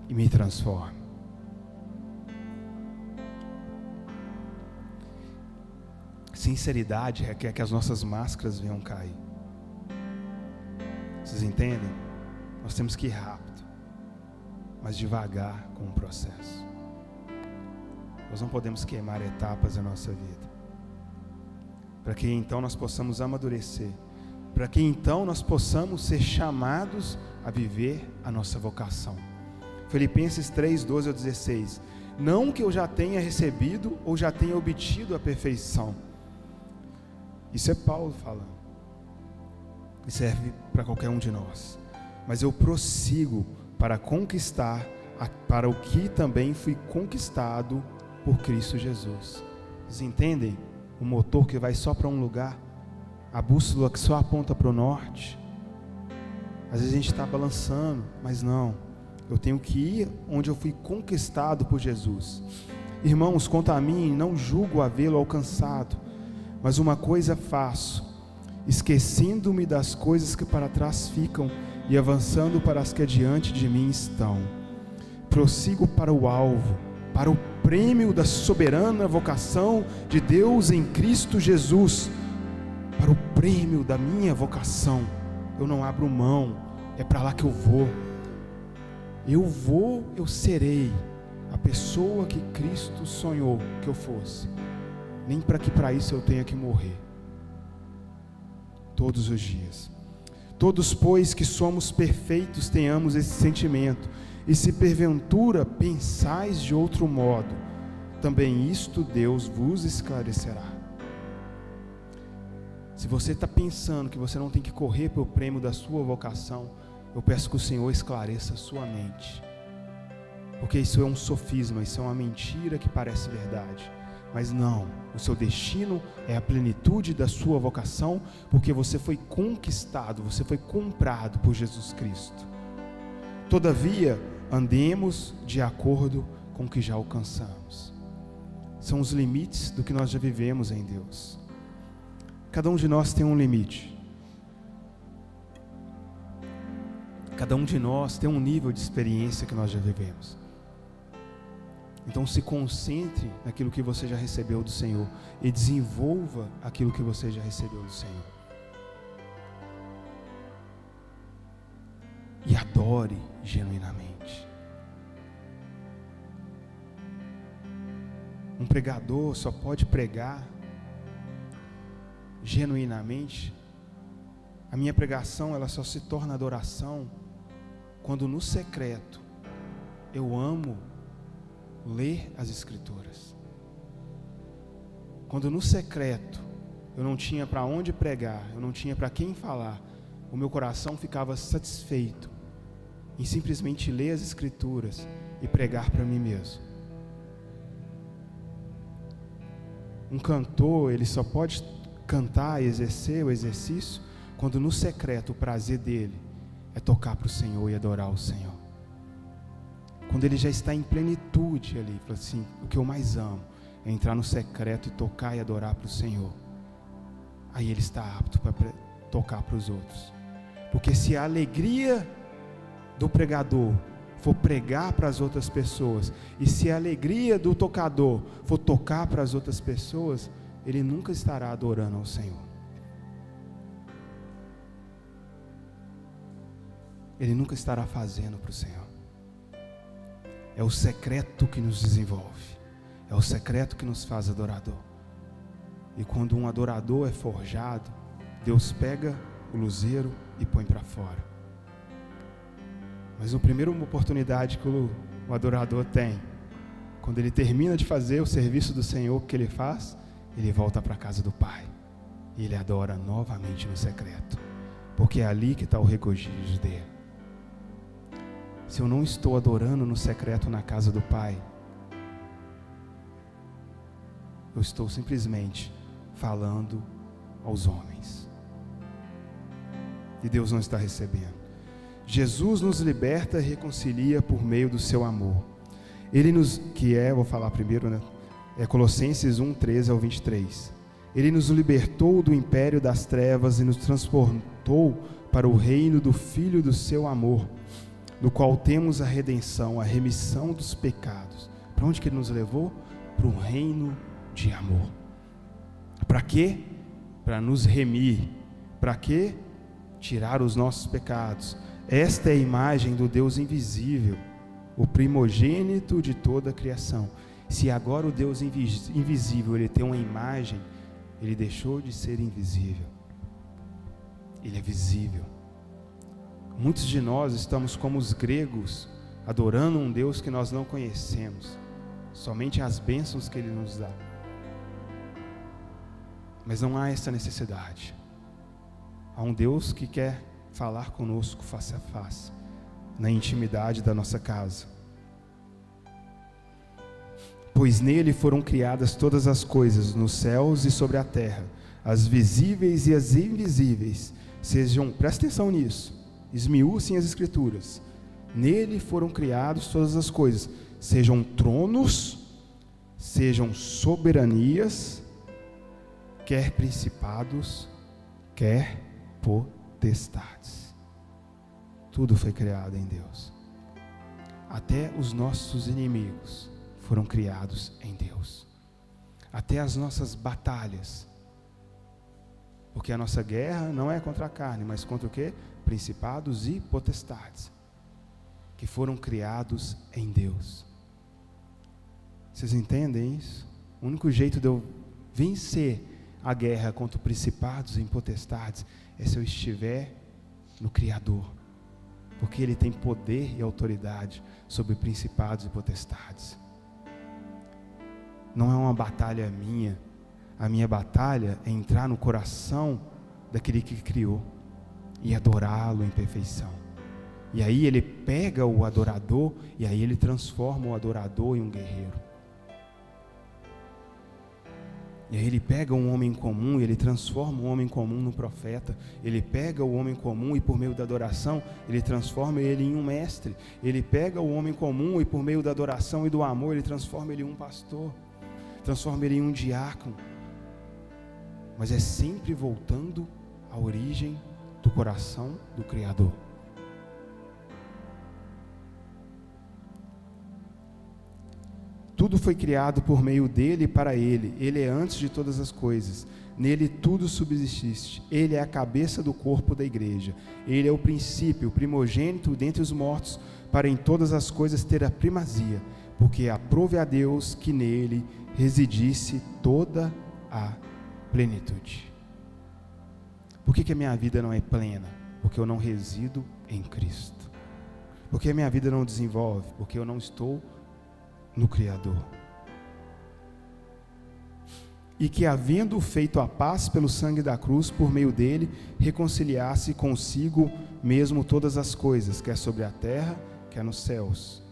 e me transforme. Sinceridade requer que as nossas máscaras venham cair. Vocês entendem? Nós temos que ir rápido, mas devagar com o processo. Nós não podemos queimar etapas da nossa vida, para que então nós possamos amadurecer, para que então nós possamos ser chamados a viver a nossa vocação. Filipenses 3, 12 ao 16. Não que eu já tenha recebido ou já tenha obtido a perfeição. Isso é Paulo falando. E serve para qualquer um de nós. Mas eu prossigo para conquistar para o que também fui conquistado por Cristo Jesus. Vocês entendem? O motor que vai só para um lugar, a bússola que só aponta para o norte. Às vezes a gente está balançando, mas não, eu tenho que ir onde eu fui conquistado por Jesus. Irmãos, quanto a mim, não julgo havê-lo alcançado, mas uma coisa faço, esquecendo-me das coisas que para trás ficam e avançando para as que adiante de mim estão. Prossigo para o alvo, para o prêmio da soberana vocação de Deus em Cristo Jesus. Para o prêmio da minha vocação, eu não abro mão, é para lá que eu vou. Eu serei a pessoa que Cristo sonhou que eu fosse, nem para que para isso eu tenha que morrer, todos os dias. Todos, pois, que somos perfeitos, tenhamos esse sentimento, e se porventura pensais de outro modo, também isto Deus vos esclarecerá. Se você está pensando que você não tem que correr pelo prêmio da sua vocação, eu peço que o Senhor esclareça a sua mente, porque isso é um sofisma, isso é uma mentira que parece verdade, mas não, o seu destino é a plenitude da sua vocação, porque você foi conquistado, você foi comprado por Jesus Cristo. Todavia, andemos de acordo com o que já alcançamos. São os limites do que nós já vivemos em Deus. Cada um de nós tem um limite. Cada um de nós tem um nível de experiência que nós já vivemos. Então se concentre naquilo que você já recebeu do Senhor e desenvolva aquilo que você já recebeu do Senhor. E adore genuinamente. Um pregador só pode pregar genuinamente. A minha pregação, ela só se torna adoração quando no secreto eu amo ler as Escrituras. Quando no secreto eu não tinha para onde pregar, eu não tinha para quem falar, o meu coração ficava satisfeito em simplesmente ler as Escrituras e pregar para mim mesmo. Um cantor, ele só pode cantar e exercer o exercício quando no secreto o prazer dele é tocar para o Senhor e adorar o Senhor. Quando ele já está em plenitude ali, fala assim, o que eu mais amo é entrar no secreto e tocar e adorar para o Senhor. Aí ele está apto para tocar para os outros. Porque se a alegria do pregador for pregar para as outras pessoas, e se a alegria do tocador for tocar para as outras pessoas, ele nunca estará adorando ao Senhor. Ele nunca estará fazendo para o Senhor. É o secreto que nos desenvolve, é o secreto que nos faz adorador. E quando um adorador é forjado, Deus pega o luzeiro e põe para fora. Mas a primeira oportunidade que o adorador tem, quando ele termina de fazer o serviço do Senhor que ele faz, ele volta para a casa do Pai e ele adora novamente no secreto, porque é ali que está o regozijo dele. Se eu não estou adorando no secreto na casa do Pai, eu estou simplesmente falando aos homens, e Deus não está recebendo. Jesus nos liberta e reconcilia por meio do seu amor. Ele nos, vou falar primeiro, né? É Colossenses 1:13 ao 23. Ele nos libertou do império das trevas e nos transportou para o reino do Filho do seu amor, no qual temos a redenção, a remissão dos pecados. Para onde que ele nos levou? Para o reino de amor. Para quê? Para nos remir. Para quê? Tirar os nossos pecados. Esta é a imagem do Deus invisível, o primogênito de toda a criação. Se agora o Deus invisível ele tem uma imagem, ele deixou de ser invisível. Ele é visível. Muitos de nós estamos como os gregos, adorando um Deus que nós não conhecemos, somente as bênçãos que Ele nos dá. Mas não há essa necessidade. Há um Deus que quer falar conosco face a face, na intimidade da nossa casa. Pois nele foram criadas todas as coisas, nos céus e sobre a terra, as visíveis e as invisíveis, sejam, presta atenção nisso, esmiucem as Escrituras, nele foram criadas todas as coisas, sejam tronos, sejam soberanias, quer principados, quer potestades. Tudo foi criado em Deus. Até os nossos inimigos foram criados em Deus. Até as nossas batalhas. Porque a nossa guerra não é contra a carne, mas contra o quê? Principados e potestades, que foram criados em Deus. Vocês entendem isso? O único jeito de eu vencer a guerra contra principados e potestades é se eu estiver no Criador, porque Ele tem poder e autoridade sobre principados e potestades. Não é uma batalha minha. A minha batalha é entrar no coração daquele que criou e adorá-lo em perfeição. E aí Ele pega o adorador e aí Ele transforma o adorador em um guerreiro. E aí Ele pega um homem comum e Ele transforma o homem comum no profeta. Ele pega o homem comum e por meio da adoração Ele transforma ele em um mestre. Ele pega o homem comum e por meio da adoração e do amor Ele transforma ele em um pastor, transforma ele em um diácono. Mas é sempre voltando à origem do coração do Criador. Tudo foi criado por meio dele e para ele. Ele é antes de todas as coisas. Nele tudo subsiste. Ele é a cabeça do corpo da igreja. Ele é o princípio, o primogênito dentre os mortos, para em todas as coisas ter a primazia, porque aprove a Deus que nele residisse toda a plenitude. Por que a minha vida não é plena? Porque eu não resido em Cristo. Por que a minha vida não desenvolve? Porque eu não estou no Criador. E que, havendo feito a paz pelo sangue da cruz, por meio dele, reconciliasse consigo mesmo todas as coisas, quer sobre a terra, quer nos céus.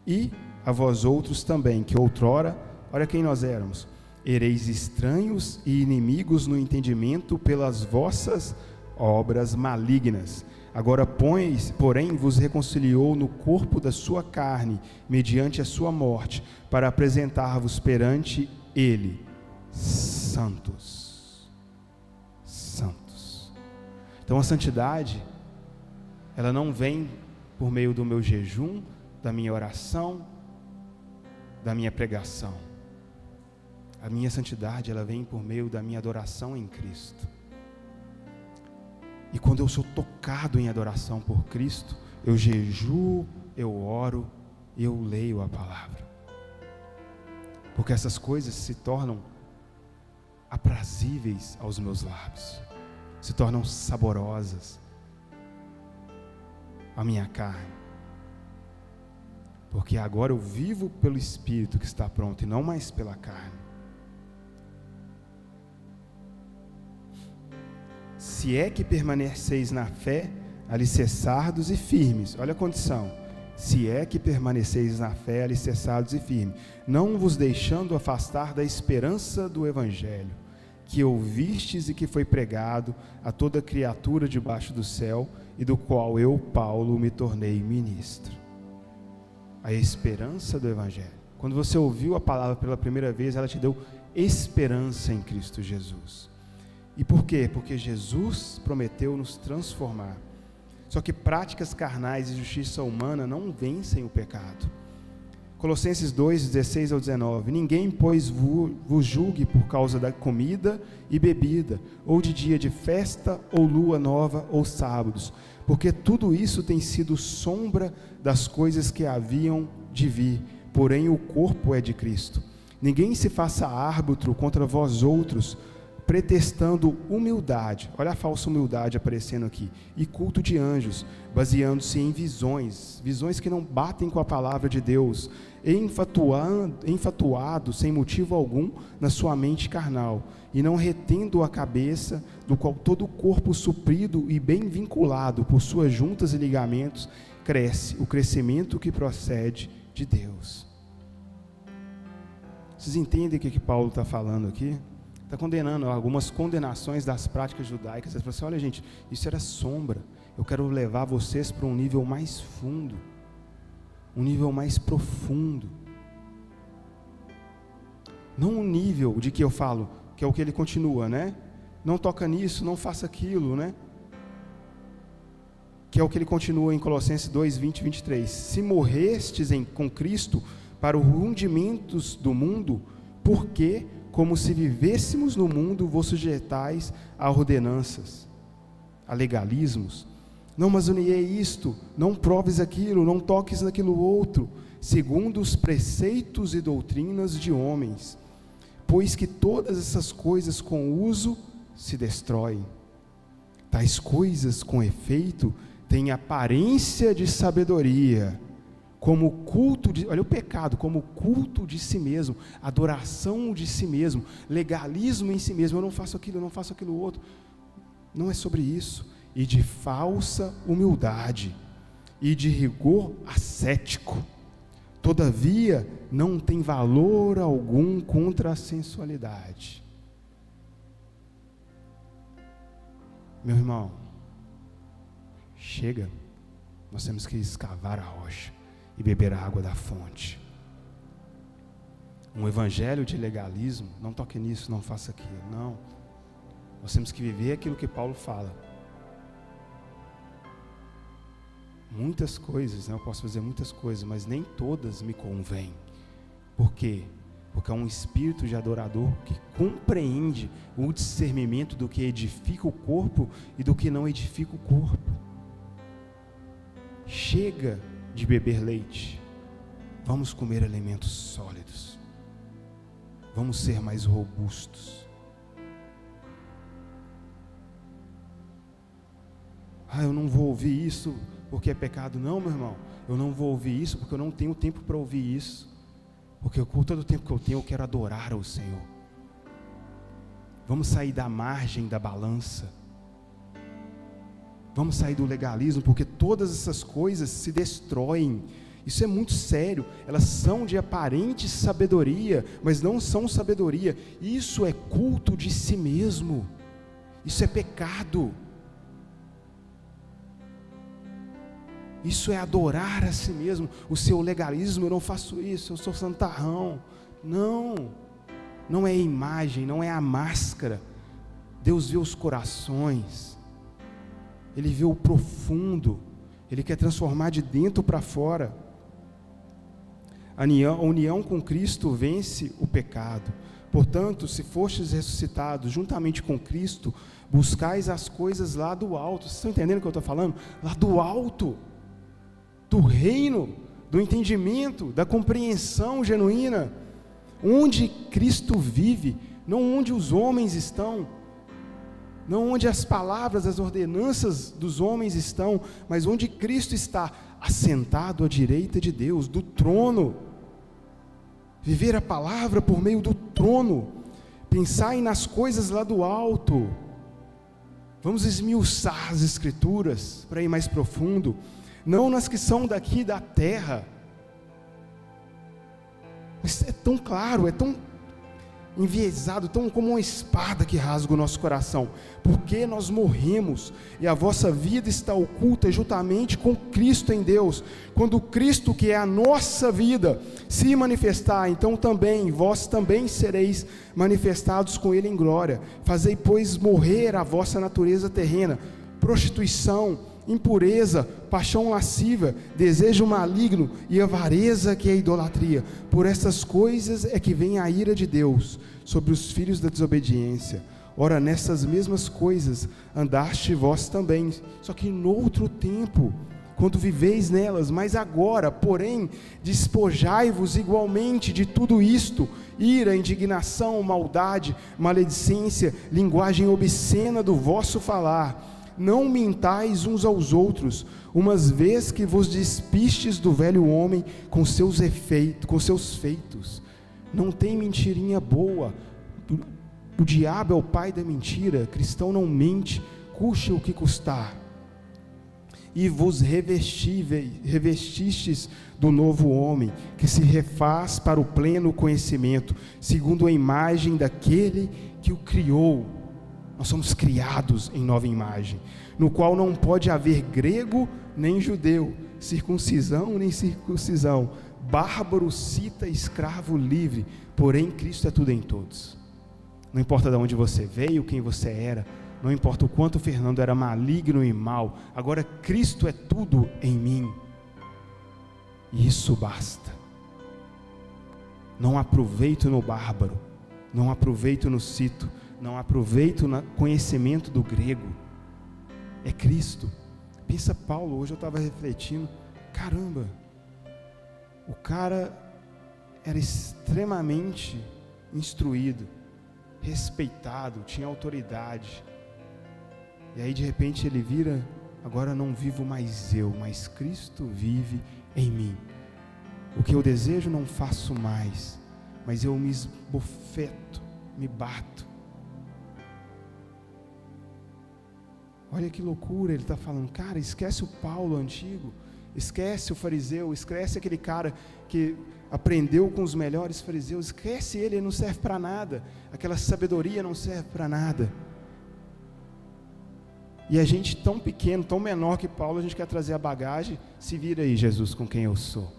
E a vós outros também, que outrora, olha quem nós éramos, ereis estranhos e inimigos no entendimento pelas vossas obras malignas. Agora, porém, vos reconciliou no corpo da sua carne, mediante a sua morte, para apresentar-vos perante ele, santos. Santos. Então, a santidade, ela não vem por meio do meu jejum, da minha oração, da minha pregação. A minha santidade, ela vem por meio da minha adoração em Cristo. E quando eu sou tocado em adoração por Cristo, eu jejuo, eu oro, eu leio a palavra. Porque essas coisas se tornam aprazíveis aos meus lábios, se tornam saborosas à minha carne. Porque agora eu vivo pelo Espírito que está pronto e não mais pela carne. Se é que permaneceis na fé, alicerçados e firmes. Olha a condição. Se é que permaneceis na fé, alicerçados e firmes, não vos deixando afastar da esperança do Evangelho, que ouvistes e que foi pregado a toda criatura debaixo do céu, e do qual eu, Paulo, me tornei ministro. A esperança do Evangelho. Quando você ouviu a palavra pela primeira vez, ela te deu esperança em Cristo Jesus. E por quê? Porque Jesus prometeu nos transformar. Só que práticas carnais e justiça humana não vencem o pecado. Colossenses 2, 16 ao 19. Ninguém, pois, vos julgue por causa da comida e bebida, ou de dia de festa, ou lua nova, ou sábados, porque tudo isso tem sido sombra das coisas que haviam de vir, porém o corpo é de Cristo. Ninguém se faça árbitro contra vós outros, pretextando humildade, olha a falsa humildade aparecendo aqui, e culto de anjos, baseando-se em visões que não batem com a palavra de Deus, enfatuado sem motivo algum na sua mente carnal, e não retendo a cabeça, do qual todo o corpo suprido e bem vinculado por suas juntas e ligamentos, cresce o crescimento que procede de Deus. Vocês entendem o que Paulo está falando aqui? Está condenando algumas condenações das práticas judaicas. Você fala assim, olha gente, isso era sombra, eu quero levar vocês para um nível mais fundo, um nível mais profundo. Não um nível de que eu falo, que é o que ele continua, né? Não toca nisso, não faça aquilo, né? Que é o que ele continua em Colossenses 2, 20 e 23. Se morrestes com Cristo para os rudimentos do mundo, porque, como se vivêssemos no mundo, vos sujeitais a ordenanças, a legalismos. Não manuseie isto, não proves aquilo, não toques naquilo outro, segundo os preceitos e doutrinas de homens, pois que todas essas coisas com uso se destroem. Tais coisas, com efeito, têm aparência de sabedoria, como culto de, olha o pecado, como culto de si mesmo, adoração de si mesmo, legalismo em si mesmo, eu não faço aquilo outro. Não é sobre isso. E de falsa humildade, e de rigor ascético. Todavia, não tem valor algum contra a sensualidade. Meu irmão, chega, nós temos que escavar a rocha e beber a água da fonte. Um evangelho de legalismo, não toque nisso, não faça aquilo, não. Nós temos que viver aquilo que Paulo fala. Muitas coisas, né? Eu posso fazer muitas coisas, mas nem todas me convêm. Por quê? Porque é um espírito de adorador que compreende o discernimento do que edifica o corpo e do que não edifica o corpo. Chega de beber leite, vamos comer alimentos sólidos, vamos ser mais robustos. Eu não vou ouvir isso porque é pecado. Não, meu irmão, eu não vou ouvir isso porque eu não tenho tempo para ouvir isso, porque com todo o tempo que eu tenho, eu quero adorar ao Senhor. Vamos sair da margem da balança, vamos sair do legalismo, porque todas essas coisas se destroem. Isso é muito sério. Elas são de aparente sabedoria, mas não são sabedoria. Isso é culto de si mesmo. Isso é pecado. Isso é adorar a si mesmo. O seu legalismo, eu não faço isso, eu sou santarrão. Não, não é a imagem, não é a máscara. Deus vê os corações. Ele vê o profundo, Ele quer transformar de dentro para fora. A união com Cristo vence o pecado. Portanto, se fostes ressuscitados juntamente com Cristo, buscais as coisas lá do alto. Vocês estão entendendo o que eu estou falando? Lá do alto, do reino, do entendimento, da compreensão genuína, onde Cristo vive, não onde os homens estão, não onde as palavras, as ordenanças dos homens estão, mas onde Cristo está, assentado à direita de Deus, do trono. Viver a palavra por meio do trono. Pensai nas coisas lá do alto. Vamos esmiuçar as escrituras para ir mais profundo, não nas que são daqui da terra. Mas é tão claro, é tão enviesado, tão como uma espada que rasga o nosso coração, porque nós morremos, e a vossa vida está oculta juntamente com Cristo em Deus. Quando Cristo, que é a nossa vida, se manifestar, então também, vós também sereis manifestados com Ele em glória. Fazei, pois, morrer a vossa natureza terrena, prostituição, impureza, paixão lasciva, desejo maligno e avareza, que é a idolatria. Por essas coisas é que vem a ira de Deus sobre os filhos da desobediência. Ora, nessas mesmas coisas andaste vós também, só que noutro tempo, quando viveis nelas, mas agora, porém, despojai-vos igualmente de tudo isto: ira, indignação, maldade, maledicência, linguagem obscena do vosso falar. Não mintais uns aos outros, umas vez que vos despistes do velho homem com seus feitos. Não tem mentirinha boa. O diabo é o pai da mentira. Cristão não mente, custe o que custar. E vos revestistes do novo homem, que se refaz para o pleno conhecimento, segundo a imagem daquele que o criou. Nós somos criados em nova imagem, no qual não pode haver grego nem judeu, circuncisão nem circuncisão, bárbaro, cita, escravo, livre, porém Cristo é tudo em todos. Não importa de onde você veio, quem você era, não importa o quanto o Fernando era maligno e mau, agora Cristo é tudo em mim, e isso basta. Não há proveito no bárbaro, não há proveito no cito, não há proveito no conhecimento do grego, é Cristo. Pensa Paulo, hoje eu estava refletindo, caramba, o cara era extremamente instruído, respeitado, tinha autoridade, e aí de repente ele vira, agora não vivo mais eu, mas Cristo vive em mim. O que eu desejo não faço mais, mas eu me esbofeto, me bato. Olha que loucura, ele está falando, cara, esquece o Paulo antigo, esquece o fariseu, esquece aquele cara que aprendeu com os melhores fariseus, esquece ele não serve para nada, aquela sabedoria não serve para nada. E a gente tão pequeno, tão menor que Paulo, a gente quer trazer a bagagem, se vira aí Jesus com quem eu sou.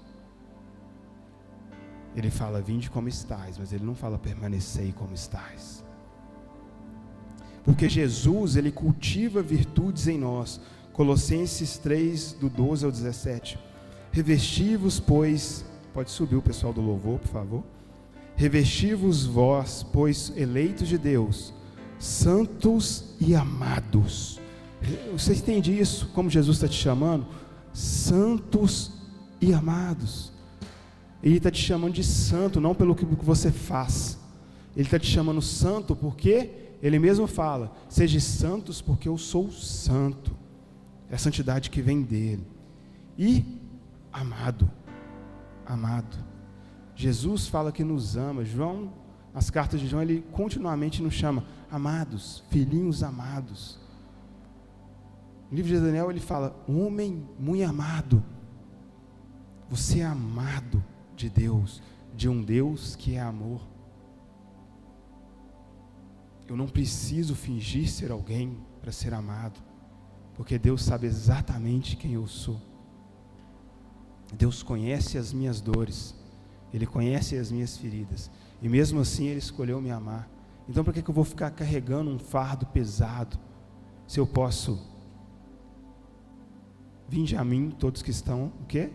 Ele fala, vinde como estais, mas ele não fala, permanecei como estais. Porque Jesus, ele cultiva virtudes em nós. Colossenses 3, do 12 ao 17. Revesti-vos, pois, pode subir o pessoal do louvor, por favor. Revesti-vos vós, pois, eleitos de Deus, santos e amados. Você entende isso? Como Jesus está te chamando? Santos e amados. Ele está te chamando de santo, não pelo que você faz. Ele está te chamando santo porque ele mesmo fala, sejam santos porque eu sou santo. É a santidade que vem dele. E amado, amado. Jesus fala que nos ama. João, nas cartas de João, ele continuamente nos chama amados, filhinhos amados. No livro de Daniel ele fala, homem muito amado. Você é amado de Deus, de um Deus que é amor. Eu não preciso fingir ser alguém para ser amado, porque Deus sabe exatamente quem eu sou. Deus conhece as minhas dores, Ele conhece as minhas feridas, e mesmo assim Ele escolheu me amar. Então por que eu vou ficar carregando um fardo pesado, se eu posso? Vinde a mim todos que estão, o quê?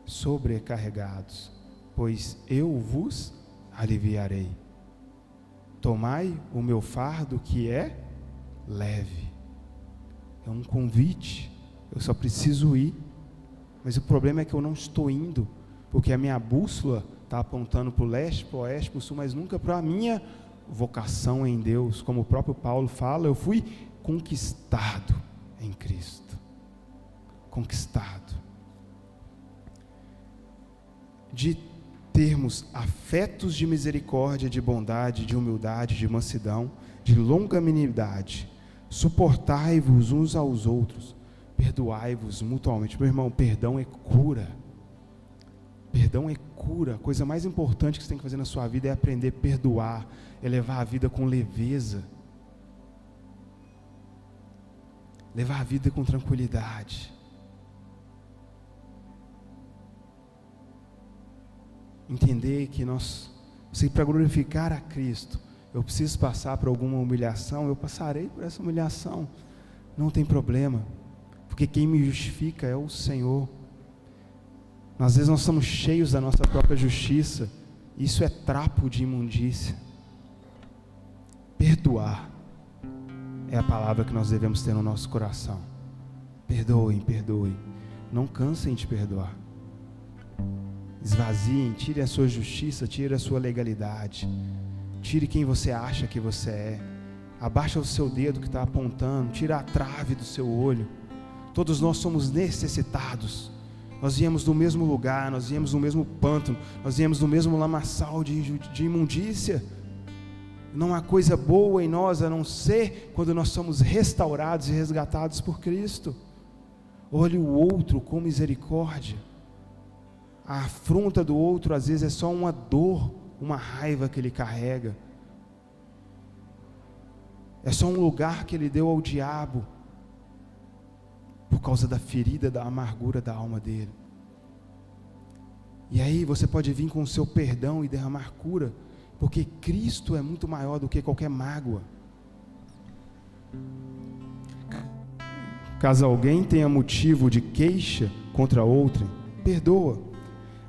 Sobrecarregados, pois eu vos aliviarei. Tomai o meu fardo que é leve. É um convite, eu só preciso ir, mas o problema é que eu não estou indo, porque a minha bússola está apontando para o leste, para o oeste, para o sul, mas nunca para a minha vocação em Deus. Como o próprio Paulo fala, eu fui conquistado em Cristo. Conquistado. De termos afetos de misericórdia, de bondade, de humildade, de mansidão, de longanimidade, suportai-vos uns aos outros, perdoai-vos mutuamente. Meu irmão, perdão é cura. Perdão é cura. A coisa mais importante que você tem que fazer na sua vida é aprender a perdoar, é levar a vida com leveza, levar a vida com tranquilidade. Entender que para glorificar a Cristo, eu preciso passar por alguma humilhação, eu passarei por essa humilhação, não tem problema, porque quem me justifica é o Senhor. Às vezes nós somos cheios da nossa própria justiça, isso é trapo de imundícia. Perdoar é a palavra que nós devemos ter no nosso coração. Perdoem, perdoem, não cansem de perdoar. Esvaziem, tire a sua justiça, tire a sua legalidade, tire quem você acha que você é, abaixa o seu dedo que está apontando, tira a trave do seu olho. Todos nós somos necessitados, nós viemos do mesmo lugar, nós viemos do mesmo pântano, nós viemos do mesmo lamaçal de imundícia. Não há coisa boa em nós a não ser quando nós somos restaurados e resgatados por Cristo. Olhe o outro com misericórdia. A afronta do outro às vezes é só uma dor, uma raiva que ele carrega. É só um lugar que ele deu ao diabo, por causa da ferida, da amargura da alma dele. E aí você pode vir com o seu perdão e derramar cura, porque Cristo é muito maior do que qualquer mágoa. Caso alguém tenha motivo de queixa contra outrem, perdoa.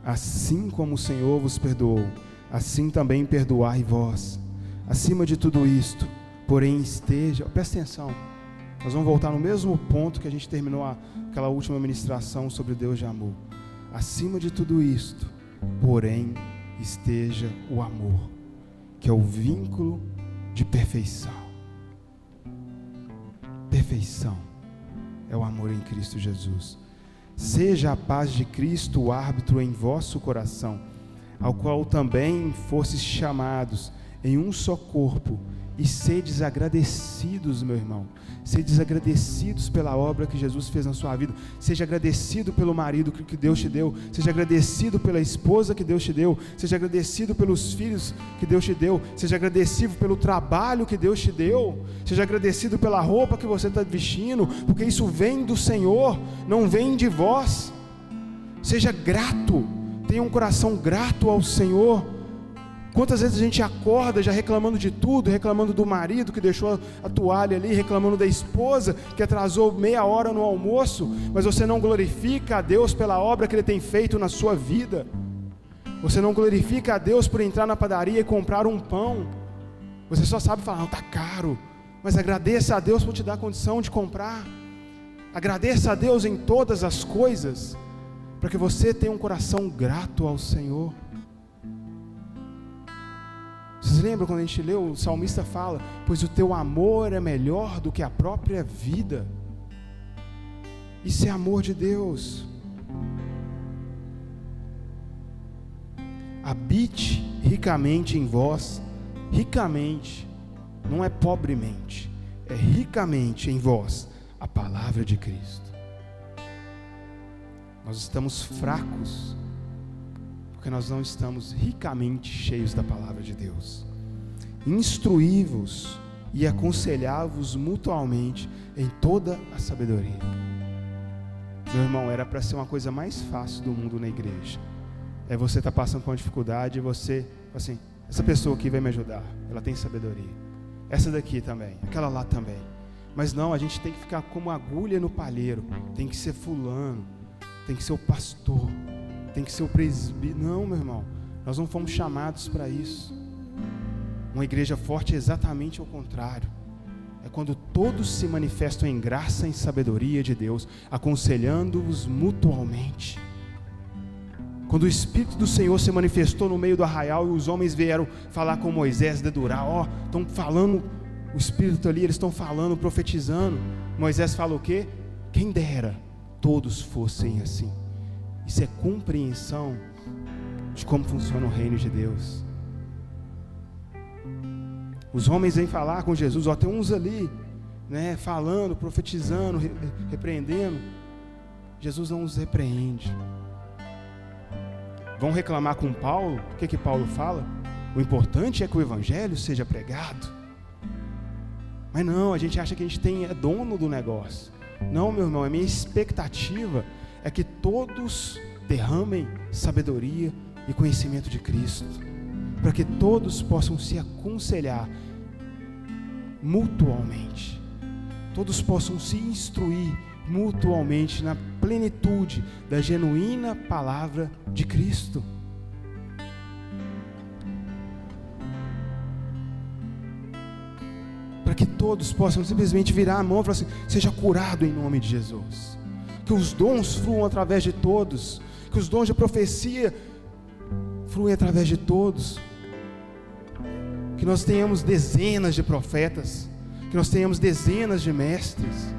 Assim como o Senhor vos perdoou, assim também perdoai vós. Acima de tudo isto, porém esteja... Presta atenção, nós vamos voltar no mesmo ponto que a gente terminou aquela última ministração sobre Deus de amor. Acima de tudo isto, porém esteja o amor, que é o vínculo de perfeição. Perfeição é o amor em Cristo Jesus. Seja a paz de Cristo o árbitro em vosso coração, ao qual também fostes chamados em um só corpo, e sedes agradecidos, meu irmão. Sedes agradecidos pela obra que Jesus fez na sua vida. Seja agradecido pelo marido que Deus te deu. Seja agradecido pela esposa que Deus te deu. Seja agradecido pelos filhos que Deus te deu. Seja agradecido pelo trabalho que Deus te deu. Seja agradecido pela roupa que você está vestindo, porque isso vem do Senhor, não vem de vós. Seja grato, tenha um coração grato ao Senhor. Quantas vezes a gente acorda já reclamando de tudo, reclamando do marido que deixou a toalha ali, reclamando da esposa que atrasou meia hora no almoço, mas você não glorifica a Deus pela obra que Ele tem feito na sua vida. Você não glorifica a Deus por entrar na padaria e comprar um pão. Você só sabe falar, não, está caro, mas agradeça a Deus por te dar condição de comprar. Agradeça a Deus em todas as coisas, para que você tenha um coração grato ao Senhor. Vocês lembram quando a gente leu, o salmista fala, pois o teu amor é melhor do que a própria vida. Isso é amor de Deus. Habite ricamente em vós, ricamente, não é pobremente, é ricamente em vós a palavra de Cristo. Nós estamos fracos, porque nós não estamos ricamente cheios da palavra de Deus. Instruí-vos e aconselhai-vos mutuamente em toda a sabedoria. Meu irmão, era para ser uma coisa mais fácil do mundo na igreja. É você estar passando por uma dificuldade e você, assim, essa pessoa aqui vai me ajudar, ela tem sabedoria. Essa daqui também, aquela lá também. Mas não, a gente tem que ficar como agulha no palheiro. Tem que ser fulano, tem que ser o pastor, tem que ser o presbítero. Não, meu irmão, nós não fomos chamados para isso. Uma igreja forte é exatamente o contrário. É quando todos se manifestam em graça e em sabedoria de Deus, aconselhando-os mutualmente. Quando o Espírito do Senhor se manifestou no meio do arraial e os homens vieram falar com Moisés, dedurar, estão falando, o Espírito ali, eles estão falando, profetizando. Moisés fala o quê? Quem dera todos fossem assim. Isso é compreensão de como funciona o reino de Deus. Os homens vêm falar com Jesus, tem uns ali, né, falando, profetizando, repreendendo. Jesus não os repreende. Vão reclamar com Paulo. O que Paulo fala? O importante é que o evangelho seja pregado. Mas não, a gente acha que a gente é dono do negócio. Não, meu irmão, a minha expectativa é que todos derramem sabedoria e conhecimento de Cristo, para que todos possam se aconselhar mutualmente, todos possam se instruir mutualmente na plenitude da genuína palavra de Cristo. Para que todos possam simplesmente virar a mão e falar assim: seja curado em nome de Jesus. Que os dons fluam através de todos, que os dons de profecia fluem através de todos, que nós tenhamos dezenas de profetas, que nós tenhamos dezenas de mestres.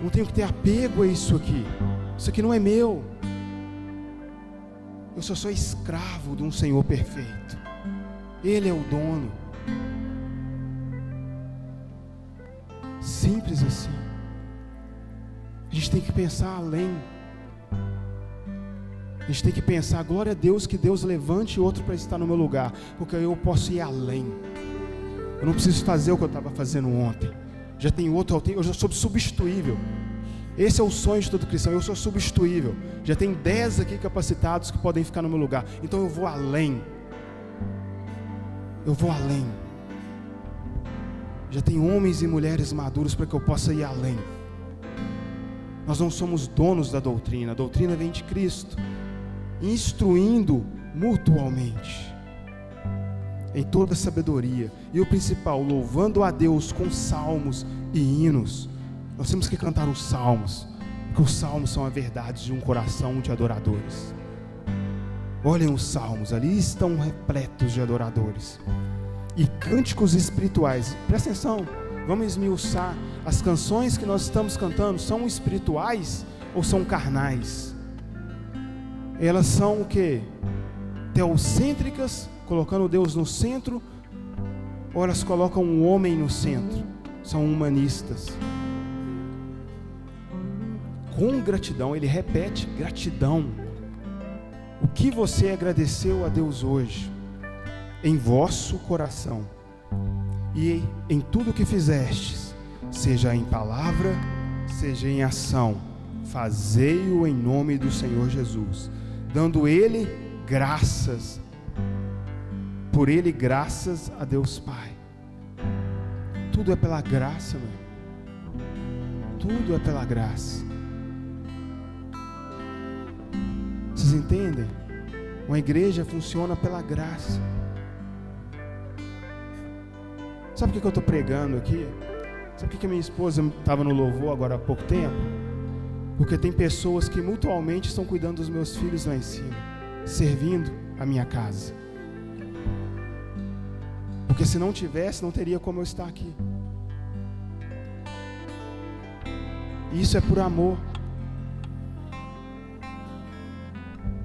Não tenho que ter apego a isso aqui não é meu, eu só sou escravo de um Senhor perfeito, Ele é o dono. Simples assim. A gente tem que pensar além. A gente tem que pensar, glória a Deus, que Deus levante outro para estar no meu lugar, porque eu posso ir além. Eu não preciso fazer o que eu estava fazendo ontem. Já tem outro, eu já sou substituível. Esse é o sonho de todo cristão, eu sou substituível. Já tem 10 aqui capacitados que podem ficar no meu lugar. Então eu vou além. Eu vou além. Já tem homens e mulheres maduros para que eu possa ir além. Nós não somos donos da doutrina. A doutrina vem de Cristo, instruindo mutualmente em toda sabedoria, e o principal, louvando a Deus com salmos e hinos. Nós temos que cantar os salmos, porque os salmos são a verdade de um coração de adoradores. Olhem os salmos, ali estão repletos de adoradores. E cânticos espirituais, presta atenção, vamos esmiuçar. As canções que nós estamos cantando são espirituais ou são carnais? Elas são o quê? Teocêntricas, colocando Deus no centro, ou elas colocam o homem no centro? São humanistas. Com gratidão, ele repete gratidão. O que você agradeceu a Deus hoje? Em vosso coração, e em tudo que fizestes, seja em palavra, seja em ação, fazei-o em nome do Senhor Jesus, dando Ele graças, por Ele graças a Deus Pai. Tudo é pela graça, meu. Tudo é pela graça. Vocês entendem? Uma igreja funciona pela graça. Sabe o que eu estou pregando aqui? Sabe o que a minha esposa estava no louvor agora há pouco tempo? Porque tem pessoas que mutualmente estão cuidando dos meus filhos lá em cima, servindo a minha casa. Porque se não tivesse, não teria como eu estar aqui. E isso é por amor.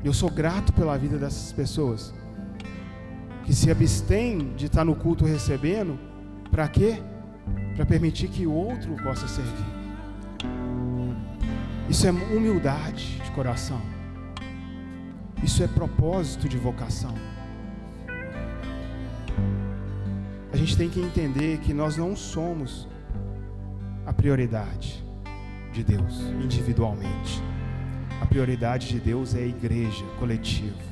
Eu sou grato pela vida dessas pessoas que se abstêm de estar no culto recebendo. Para quê? Para permitir que o outro possa servir. Isso é humildade de coração. Isso é propósito de vocação. A gente tem que entender que nós não somos a prioridade de Deus individualmente. A prioridade de Deus é a igreja coletiva.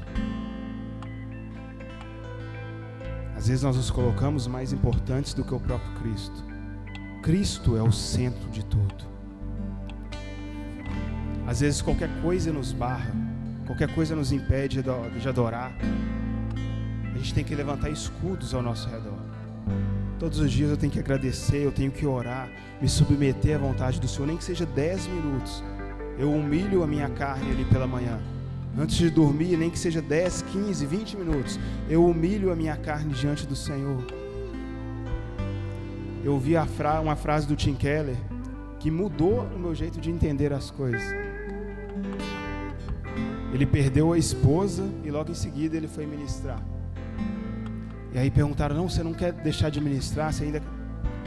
Às vezes nós nos colocamos mais importantes do que o próprio Cristo. Cristo é o centro de tudo. Às vezes qualquer coisa nos barra, qualquer coisa nos impede de adorar. A gente tem que levantar escudos ao nosso redor. Todos os dias eu tenho que agradecer, eu tenho que orar, me submeter à vontade do Senhor, nem que seja 10 minutos. Eu humilho a minha carne ali pela manhã. Antes de dormir, nem que seja 10, 15, 20 minutos, eu humilho a minha carne diante do Senhor. Eu ouvi uma frase do Tim Keller que mudou o meu jeito de entender as coisas. Ele perdeu a esposa e logo em seguida ele foi ministrar. E aí perguntaram: não, você não quer deixar de ministrar? Você ainda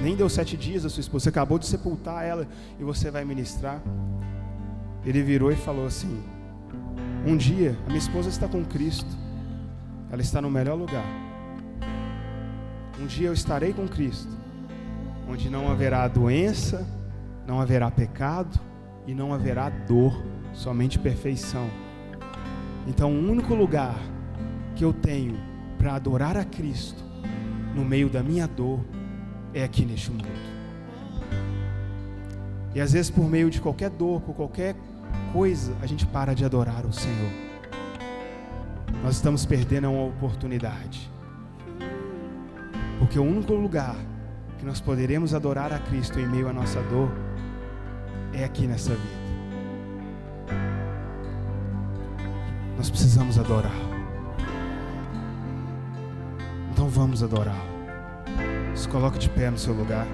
nem deu 7 dias da sua esposa, você acabou de sepultar ela e você vai ministrar? Ele virou e falou assim: um dia a minha esposa está com Cristo, ela está no melhor lugar. Um dia eu estarei com Cristo, onde não haverá doença, não haverá pecado e não haverá dor, somente perfeição. Então o único lugar que eu tenho para adorar a Cristo no meio da minha dor é aqui neste mundo. E às vezes por meio de qualquer dor, por qualquer coisa, a gente para de adorar o Senhor. Nós estamos perdendo uma oportunidade, porque o único lugar que nós poderemos adorar a Cristo em meio à nossa dor é aqui nessa vida. Nós precisamos adorá-lo. Então vamos adorá-lo. Se coloque de pé no seu lugar.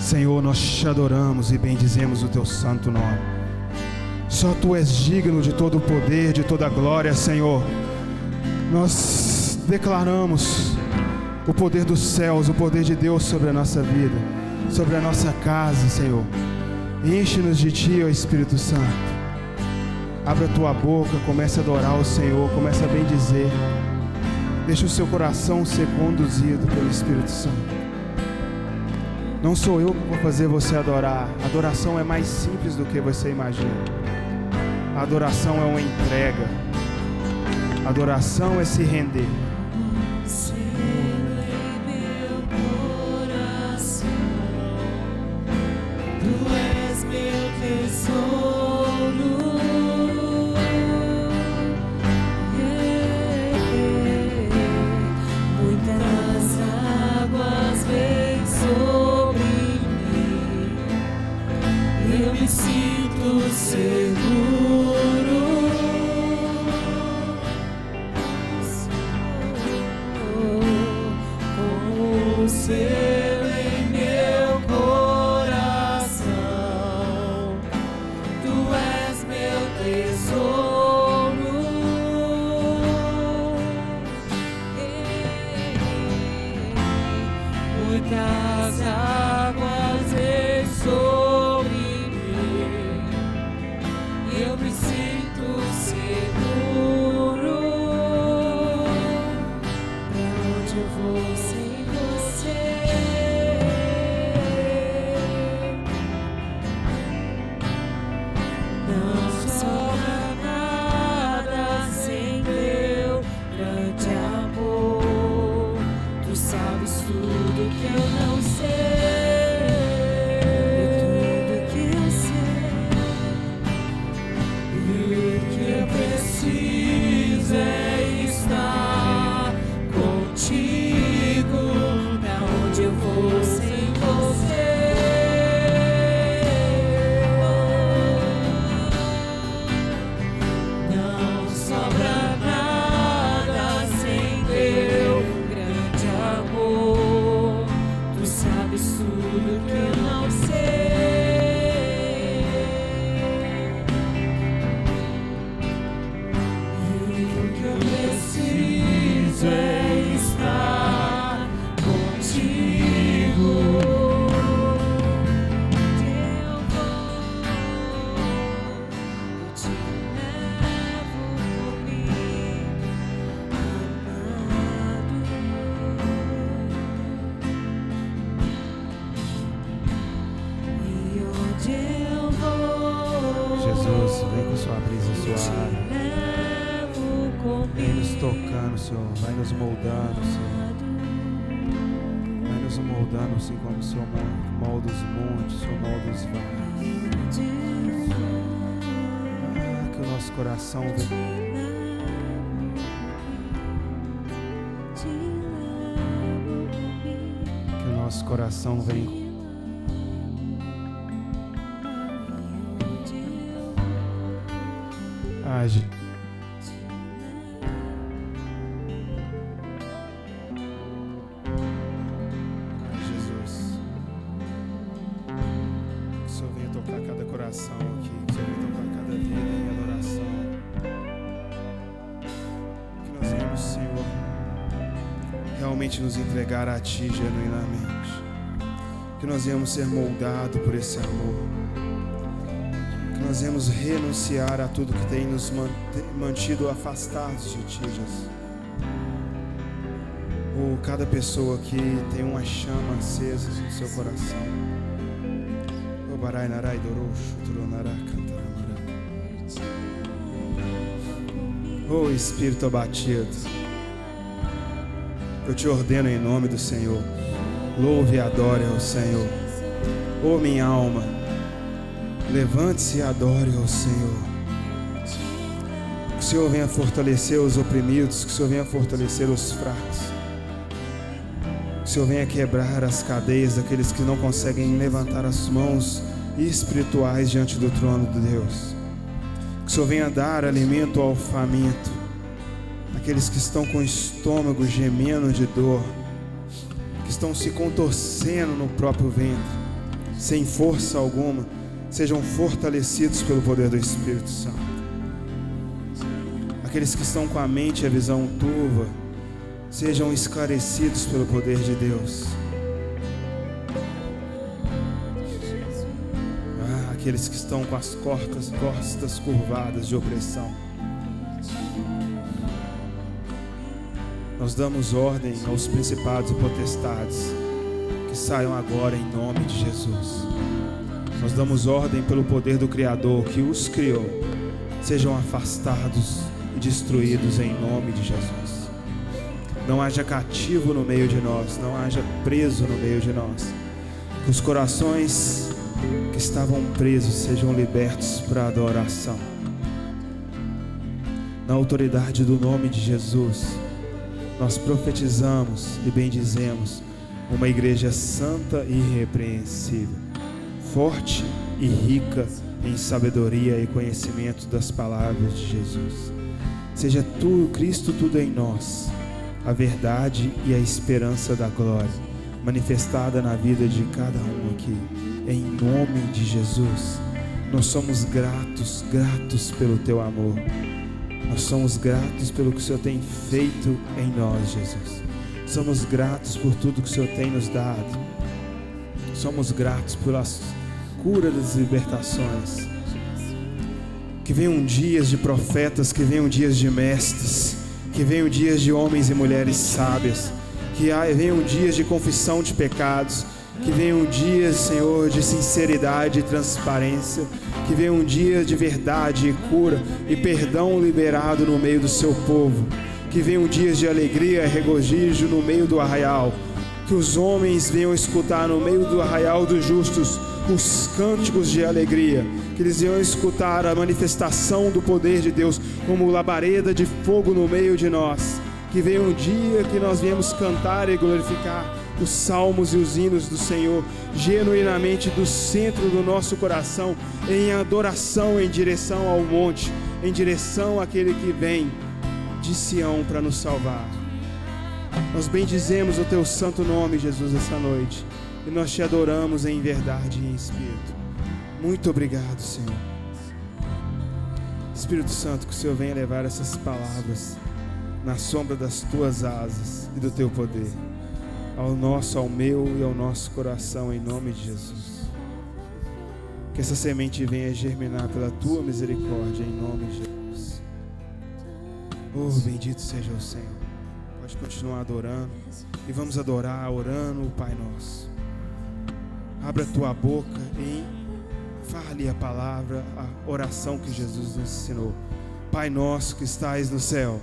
Senhor, nós te adoramos e bendizemos o teu santo nome. Só tu és digno de todo o poder, de toda a glória, Senhor. Nós declaramos o poder dos céus, o poder de Deus sobre a nossa vida, sobre a nossa casa, Senhor. Enche-nos de ti, ó Espírito Santo. Abra a tua boca, comece a adorar o Senhor, comece a bendizer. Deixa o seu coração ser conduzido pelo Espírito Santo. Não sou eu que vou fazer você adorar. A adoração é mais simples do que você imagina. A adoração é uma entrega. A adoração é se render. Assim como o Senhor molda os montes, o Senhor molda os vales. Que o nosso coração que o nosso coração vem age. Nos entregar a Ti genuinamente, que nós viemos ser moldados por esse amor, que nós viemos renunciar a tudo que tem nos mantido afastados de Ti, Jesus. Cada pessoa aqui tem uma chama acesa no seu coração. Espírito abatido, eu te ordeno em nome do Senhor, louve e adore ao Senhor. Minha alma, levante-se e adore ao Senhor. Que o Senhor venha fortalecer os oprimidos, que o Senhor venha fortalecer os fracos, que o Senhor venha quebrar as cadeias daqueles que não conseguem levantar as mãos espirituais diante do trono de Deus. Que o Senhor venha dar alimento ao faminto, aqueles que estão com o estômago gemendo de dor, que estão se contorcendo no próprio ventre, sem força alguma, sejam fortalecidos pelo poder do Espírito Santo. Aqueles que estão com a mente e a visão turva, sejam esclarecidos pelo poder de Deus. Aqueles que estão com as costas curvadas de opressão, Nós damos ordem aos principados e potestades que saiam agora em nome de Jesus. Nós damos ordem pelo poder do Criador que os criou, sejam afastados e destruídos em nome de Jesus. Não haja cativo no meio de nós, não haja preso no meio de nós. Que os corações que estavam presos sejam libertos para a adoração. Na autoridade do nome de Jesus, nós profetizamos e bendizemos uma igreja santa e irrepreensível, forte e rica em sabedoria e conhecimento das palavras de Jesus. Seja tu, Cristo, tudo em nós, a verdade e a esperança da glória, manifestada na vida de cada um aqui, em nome de Jesus. Nós somos gratos pelo teu amor. Nós somos gratos pelo que o Senhor tem feito em nós, Jesus. Somos gratos por tudo que o Senhor tem nos dado. Somos gratos pela cura das libertações. Que venham dias de profetas, que venham dias de mestres, que venham dias de homens e mulheres sábias, que venham dias de confissão de pecados, que venham dias, Senhor, de sinceridade e transparência, que venham dias de verdade e cura e perdão liberado no meio do seu povo, que venham dias de alegria e regozijo no meio do arraial, que os homens venham escutar no meio do arraial dos justos os cânticos de alegria, que eles venham escutar a manifestação do poder de Deus como labareda de fogo no meio de nós, que venha um dia que nós viemos cantar e glorificar os salmos e os hinos do Senhor genuinamente do centro do nosso coração, em adoração, em direção ao monte, em direção àquele que vem de Sião para nos salvar. Nós bendizemos o teu santo nome, Jesus, essa noite, e nós te adoramos em verdade e em espírito. Muito obrigado, Senhor. Espírito Santo, que o Senhor venha levar essas palavras na sombra das tuas asas e do teu poder ao nosso, ao meu e ao nosso coração, em nome de Jesus. Que essa semente venha germinar pela tua misericórdia, em nome de Jesus. Oh, bendito seja o Senhor. Pode continuar adorando, e vamos adorar orando o Pai Nosso. Abra a tua boca e fale a palavra, a oração que Jesus nos ensinou. Pai Nosso que estais no céu,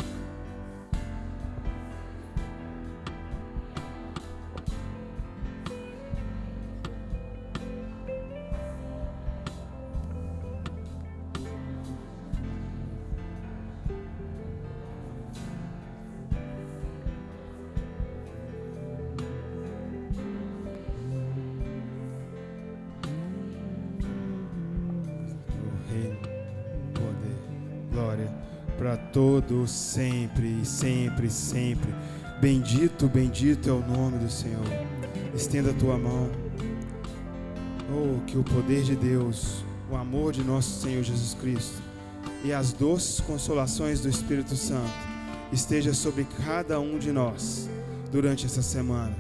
para todos, sempre, sempre, sempre. Bendito, bendito é o nome do Senhor. Estenda a tua mão. Oh, que o poder de Deus, o amor de nosso Senhor Jesus Cristo e as doces consolações do Espírito Santo esteja sobre cada um de nós durante essa semana.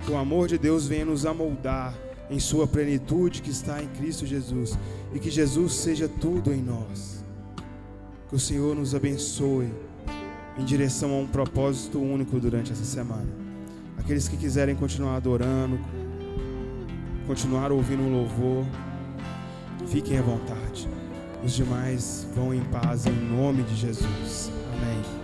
Que o amor de Deus venha nos amoldar em sua plenitude que está em Cristo Jesus, e que Jesus seja tudo em nós. Que o Senhor nos abençoe em direção a um propósito único durante essa semana. Aqueles que quiserem continuar adorando, continuar ouvindo o louvor, fiquem à vontade. Os demais vão em paz em nome de Jesus. Amém.